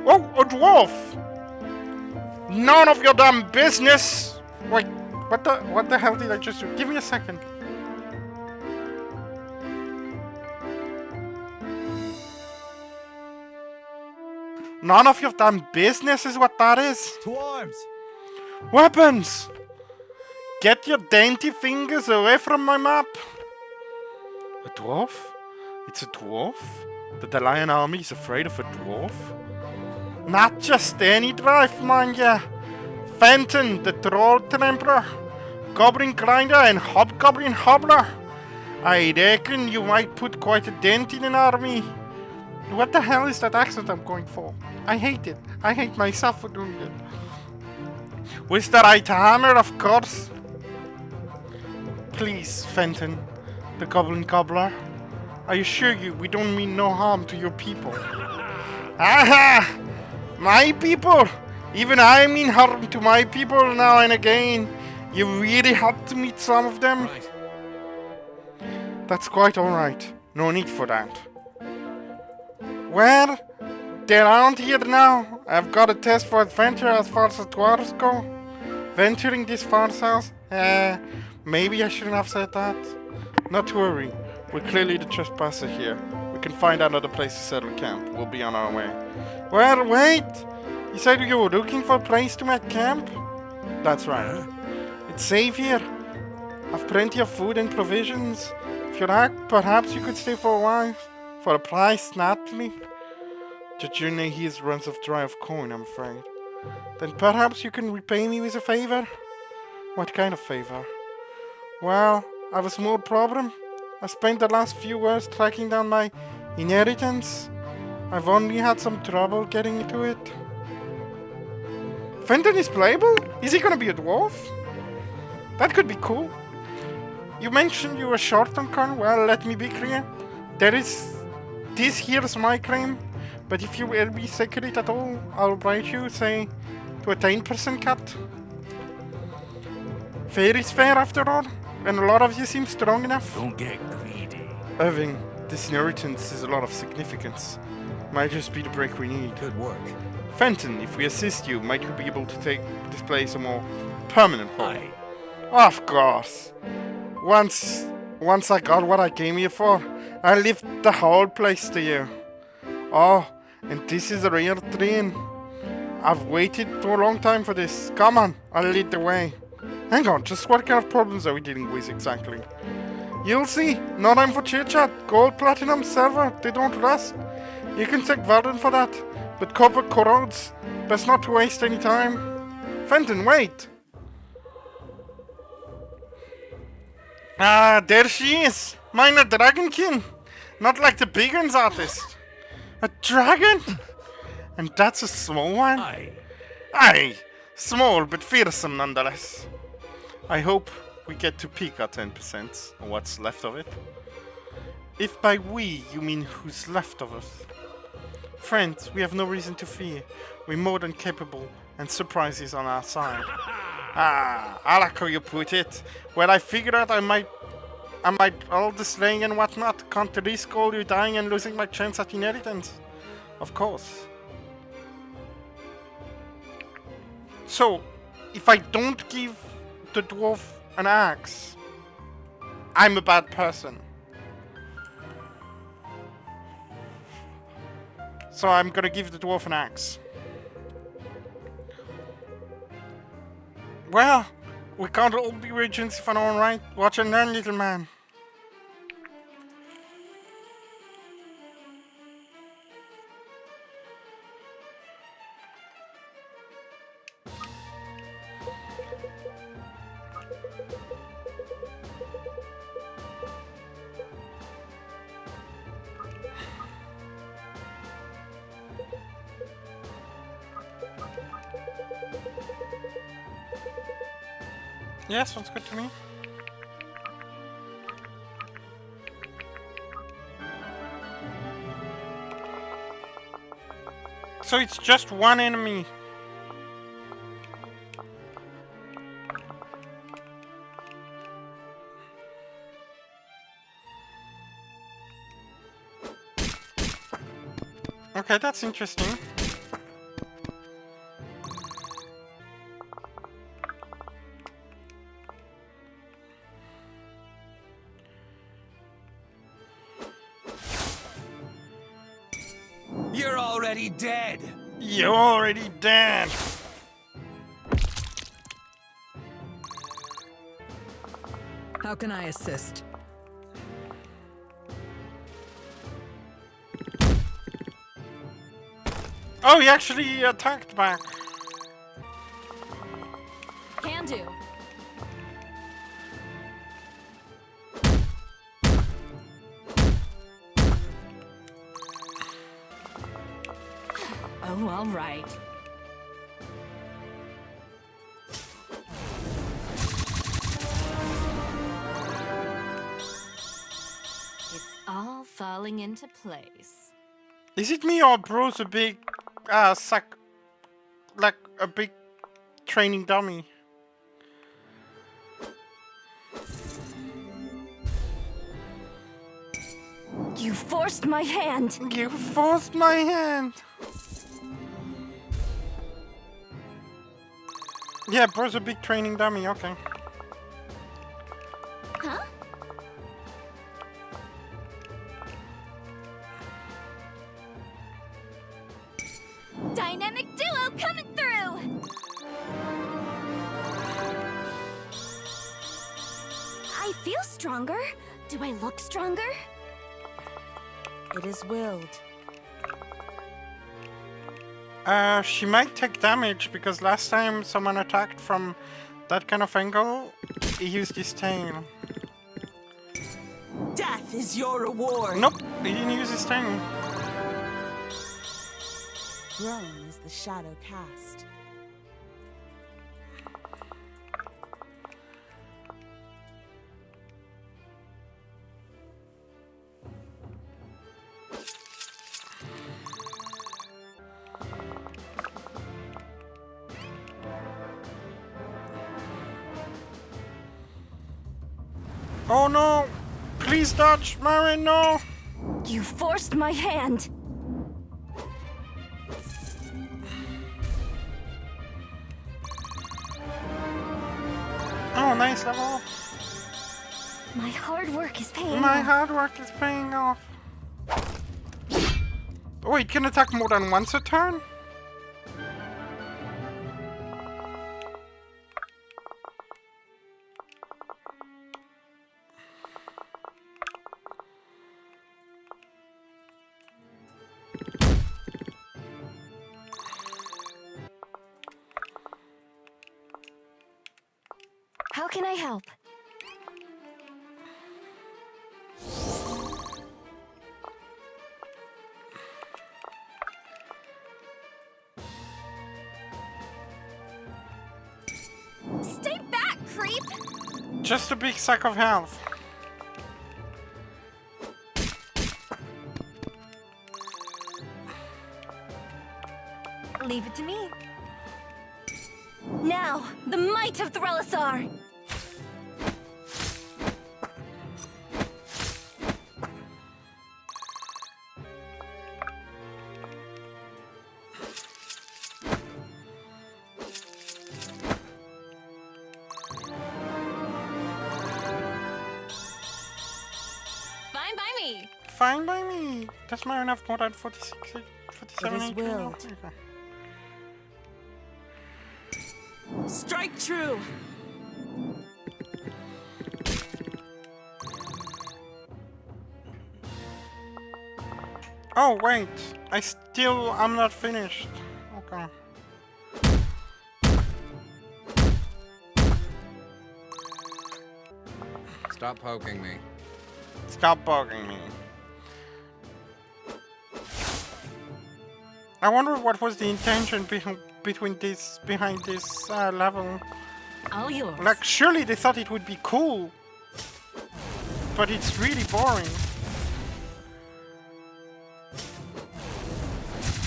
Oh, a dwarf! None of your damn business! Wait, what the hell did I just do? Give me a second. None of your damn business is what that is. To arms! Weapons! Get your dainty fingers away from my map! A dwarf? It's a dwarf? The Lion army is afraid of a dwarf? Not just any dwarf, mind ya! Fenton, the Troll Trampler, Goblin Grinder, and Hobgoblin Hobbler! I reckon you might put quite a dent in an army. What the hell is that accent I'm going for? I hate it. I hate myself for doing it. With the right hammer, of course. Please, Fenton, the Goblin Gobbler. I assure you, we don't mean no harm to your people. Aha! My people! Even I mean harm to my people now and again. You really had to meet some of them? Right. That's quite alright. No need for that. Well, they're around here now. I've got a test for adventure as far as dwarves go. Venturing this far south? Maybe I shouldn't have said that. Not to worry. We're clearly the trespasser here. We can find another place to settle camp. We'll be on our way. Well, wait! You said you were looking for a place to make camp? That's right. It's safe here. I've plenty of food and provisions. If you like, perhaps you could stay for a while. For a price, naturally. The journey here runs off dry of coin, I'm afraid. Then perhaps you can repay me with a favor? What kind of favor? Well, I have a small problem. I spent the last few hours tracking down my inheritance. I've only had some trouble getting to it. Fenton is playable? Is he gonna be a dwarf? That could be cool. You mentioned you were short on corn. Well, let me be clear. This here's my claim. But if you will be secret at all, I'll write you, say, to a 10% cut. Fair is fair after all, and a lot of you seem strong enough. Don't get greedy. Irving, this inheritance has a lot of significance. Might just be the break we need. Good work. Fenton, if we assist you, might you be able to take this place a more permanent home? Aye. Of course. Once I got what I came here for, I lift the whole place to you. Oh, and this is a real train. I've waited for a long time for this. Come on, I'll lead the way. Hang on, just what kind of problems are we dealing with exactly? You'll see. No time for chit-chat. Gold, platinum, silver, they don't rust. You can take Varden for that, but copper corrodes. Best not to waste any time. Fenton, wait! Ah, there she is! Minor dragonkin! Not like the big ones artist. A dragon? And that's a small one? Aye. Aye, small but fearsome nonetheless. I hope we get to peek our 10%, or what's left of it. If by we you mean who's left of us. Friends, we have no reason to fear. We're more than capable, and surprise is on our side. Ah, I like how you put it. Well, I figured out I might all the slaying and whatnot. Can't risk all you dying and losing my chance at inheritance. Of course. So, if I don't give the dwarf an axe, I'm a bad person. So I'm gonna give the dwarf an axe. Well, we can't all be regents if I know right. Watch and learn, little man. Yeah, sounds good to me. So it's just one enemy. Okay, that's interesting. You're already dead. You're already dead. How can I assist? Oh, he actually attacked back. Can do. Oh, all right. It's all falling into place. Is it me or bro's a big sack, like a big training dummy? You forced my hand. You forced my hand. Yeah, bro's a big training dummy, okay. Huh? Dynamic duo coming through! I feel stronger. Do I look stronger? It is willed. She might take damage because last time someone attacked from that kind of angle, he used his tail. Death is your reward. Nope, he didn't use his tail. Grown is the shadow cast. Oh no! Please dodge, Marin, no! You forced my hand. Oh, nice level. My hard work is paying My off. hard work is paying off. Oh, it can attack more than once a turn? How can I help? Just a big sack of health. Leave it to me. Now, the might of Threlisar! Fine by me. Fine by me. Does Marion have more than 46, 47 It is HP now? willed. Okay. Strike true. Oh wait, I'm not finished. Okay. Stop poking me. Stop bugging me. I wonder what was the intention behind this level. All yours. Like, surely they thought it would be cool, but it's really boring.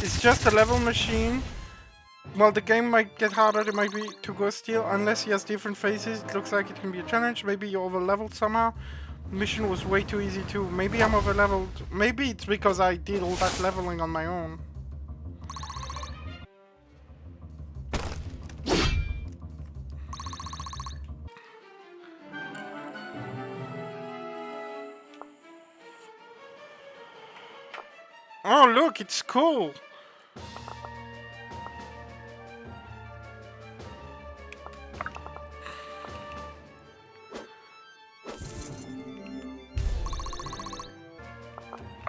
It's just a level machine. Well, the game might get harder, it might be to go still, unless he has different phases. It looks like it can be a challenge. Maybe you're over-leveled somehow. Mission was way too easy too. Maybe I'm over-leveled. Maybe it's because I did all that leveling on my own. Oh look, it's cool!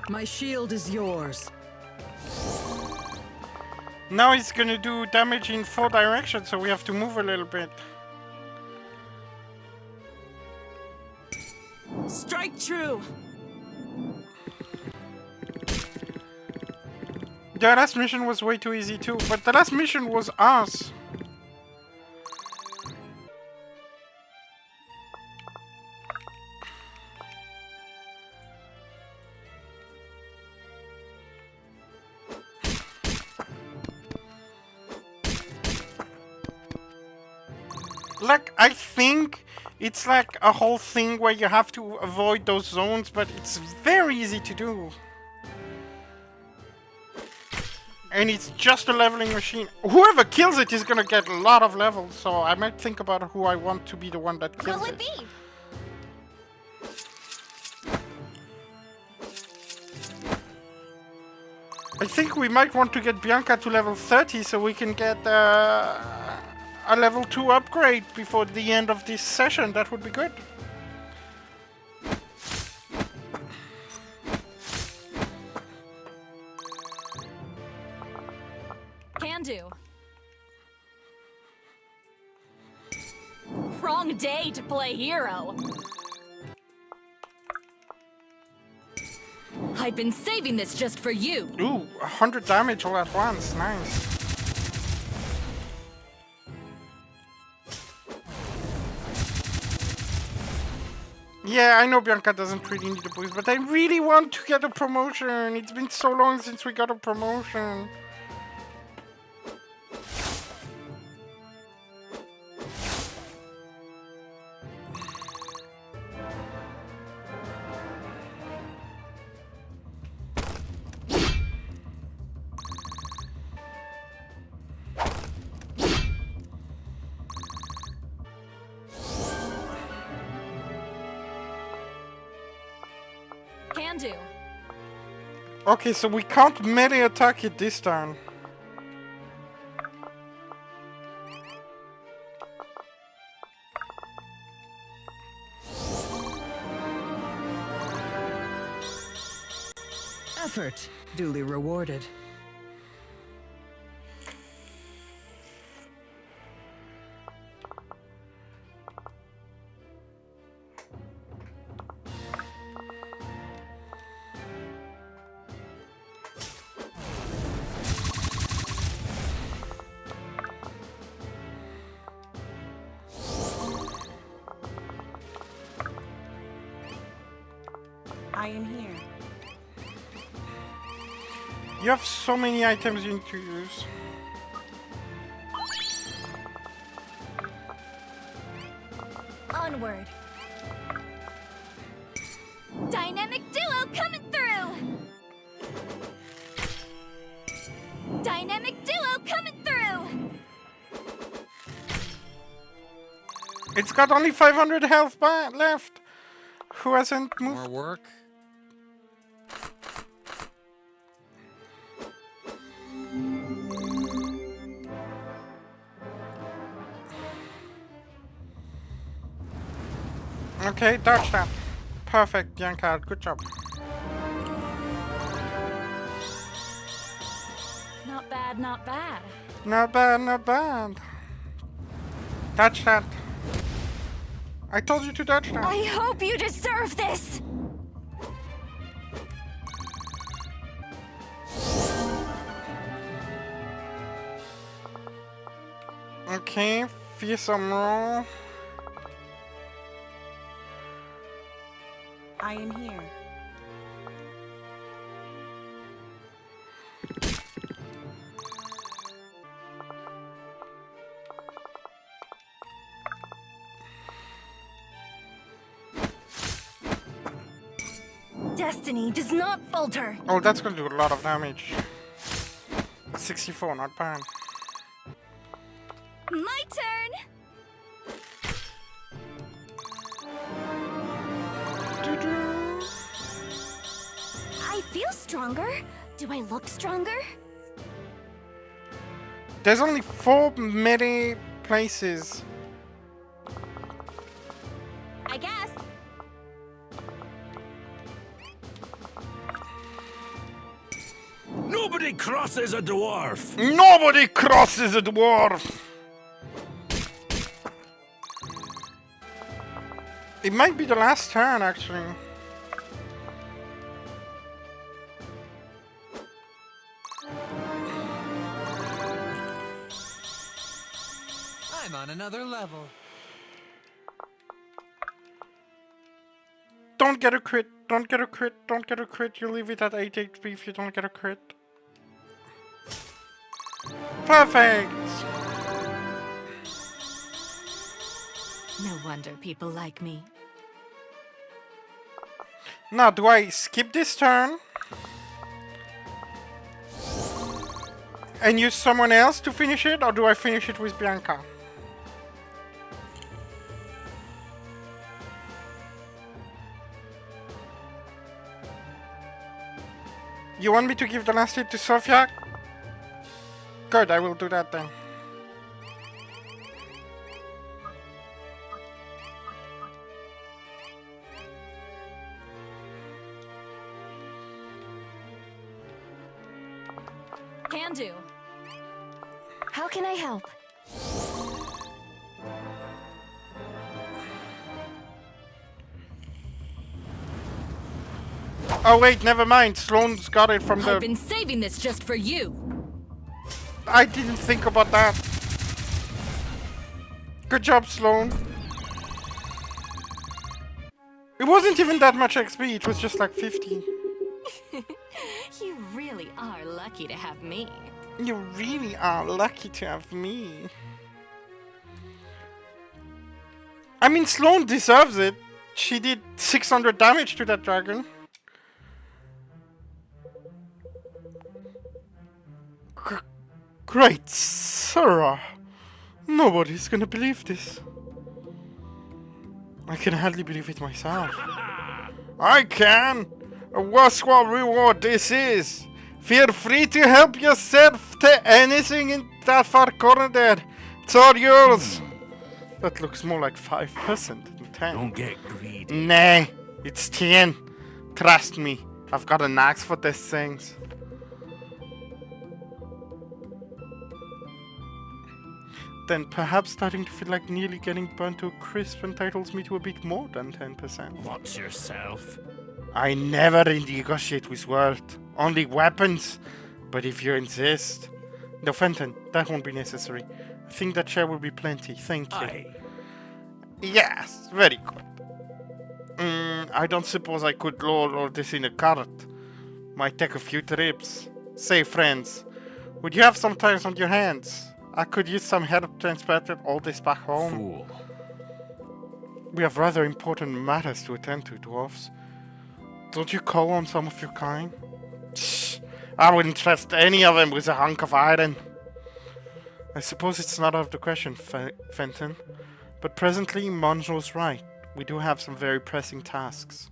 My shield is yours. Now it's gonna do damage in 4 directions, so we have to move a little bit. Strike true. The last mission was way too easy too, but the last mission was us. Like, I think it's like a whole thing where you have to avoid those zones, but it's very easy to do. And it's just a leveling machine. Whoever kills it is gonna get a lot of levels, so I might think about who I want to be the one that kills What'll it. it be? I think we might want to get Bianca to level 30 so we can get a level 2 upgrade before the end of this session. That would be good. Can do. Wrong day to play hero. I've been saving this just for you. Ooh, 100 damage all at once. Nice. Yeah, I know Bianca doesn't really need a boost, but I really want to get a promotion. It's been so long since we got a promotion. Can do. Okay, so we can't melee attack it this turn. Effort duly rewarded. I am here. You have so many items you need to use. Onward. Dynamic duo coming through. Dynamic duo coming through. It's got only 500 health left. Who hasn't moved? More work? Okay, dodge that. Perfect, Bianca. Good job. Not bad, not bad. Not bad, not bad. Dodge that. I told you to dodge that. I hope you deserve this. Okay, fearsome roll. I am here. Destiny does not falter. Oh, that's gonna do a lot of damage. 64, not bad. My turn. Doo-doo. I feel stronger. Do I look stronger? There's only 4 melee places. I guess. Nobody crosses a dwarf! Nobody crosses a dwarf! It might be the last turn, actually. I'm on another level. Don't get a crit, don't get a crit, don't get a crit. You leave it at 8 HP if you don't get a crit. Perfect! No wonder people like me. Now, do I skip this turn? And use someone else to finish it, or do I finish it with Bianca? You want me to give the last hit to Sofia? Good, I will do that then. Can do. How can I help? Oh wait, never mind. Sloane's got it from I've the... been saving this just for you. I didn't think about that. Good job, Sloane. It wasn't even that much XP, it was just like 50. You really are lucky to have me. You really are lucky to have me. I mean, Sloane deserves it. She did 600 damage to that dragon. Great Sarah! Nobody's gonna believe this. I can hardly believe it myself. I can! What reward this is! Feel free to help yourself to anything in that far corner there. It's all yours. That looks more like 5% than 10. Don't get greedy. Nah, it's 10. Trust me, I've got a knack for these things. Then perhaps starting to feel like nearly getting burnt to a crisp entitles me to a bit more than 10%. Watch yourself. I never negotiate with world. Only weapons. But if you insist... No, Fenton, that won't be necessary. I think that chair will be plenty, thank you. Aye. Yes, very good. I don't suppose I could load all this in a cart. Might take a few trips. Say, friends, would you have some time on your hands? I could use some help transporting all this back home. Fool. We have rather important matters to attend to, dwarfs. Don't you call on some of your kind? Shh, I wouldn't trust any of them with a hunk of iron. I suppose it's not out of the question, Fenton. But presently, Monjo's right. We do have some very pressing tasks.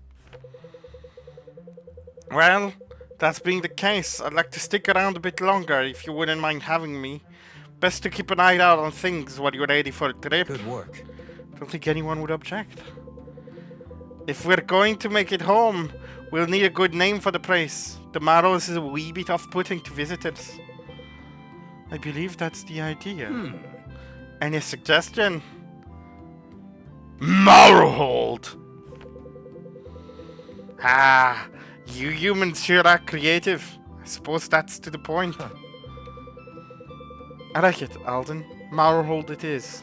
Well, that's being the case. I'd like to stick around a bit longer, if you wouldn't mind having me. Best to keep an eye out on things while you're ready for a trip. Good work. Don't think anyone would object. If we're going to make it home, we'll need a good name for the place. The Marrows is a wee bit off-putting to visitors. I believe that's the idea. Any suggestion? Marrowhold! Ah, you humans sure are creative. I suppose that's to the point. I like it, Alden. Marrowhold it is.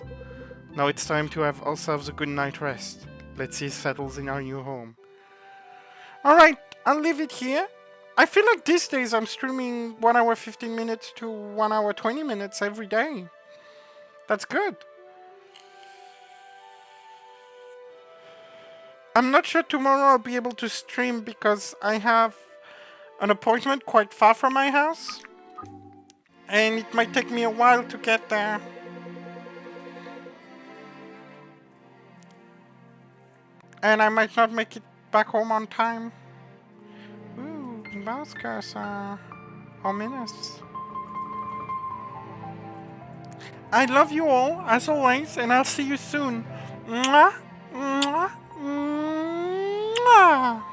Now it's time to have ourselves a good night rest. Let's see settles in our new home. Alright, I'll leave it here. I feel like these days I'm streaming 1 hour 15 minutes to 1 hour 20 minutes every day. That's good. I'm not sure tomorrow I'll be able to stream because I have an appointment quite far from my house. And it might take me a while to get there. And I might not make it back home on time. Ooh, mouse cursor. Ominous. I love you all, as always, and I'll see you soon. Mwah, mwah, mwah.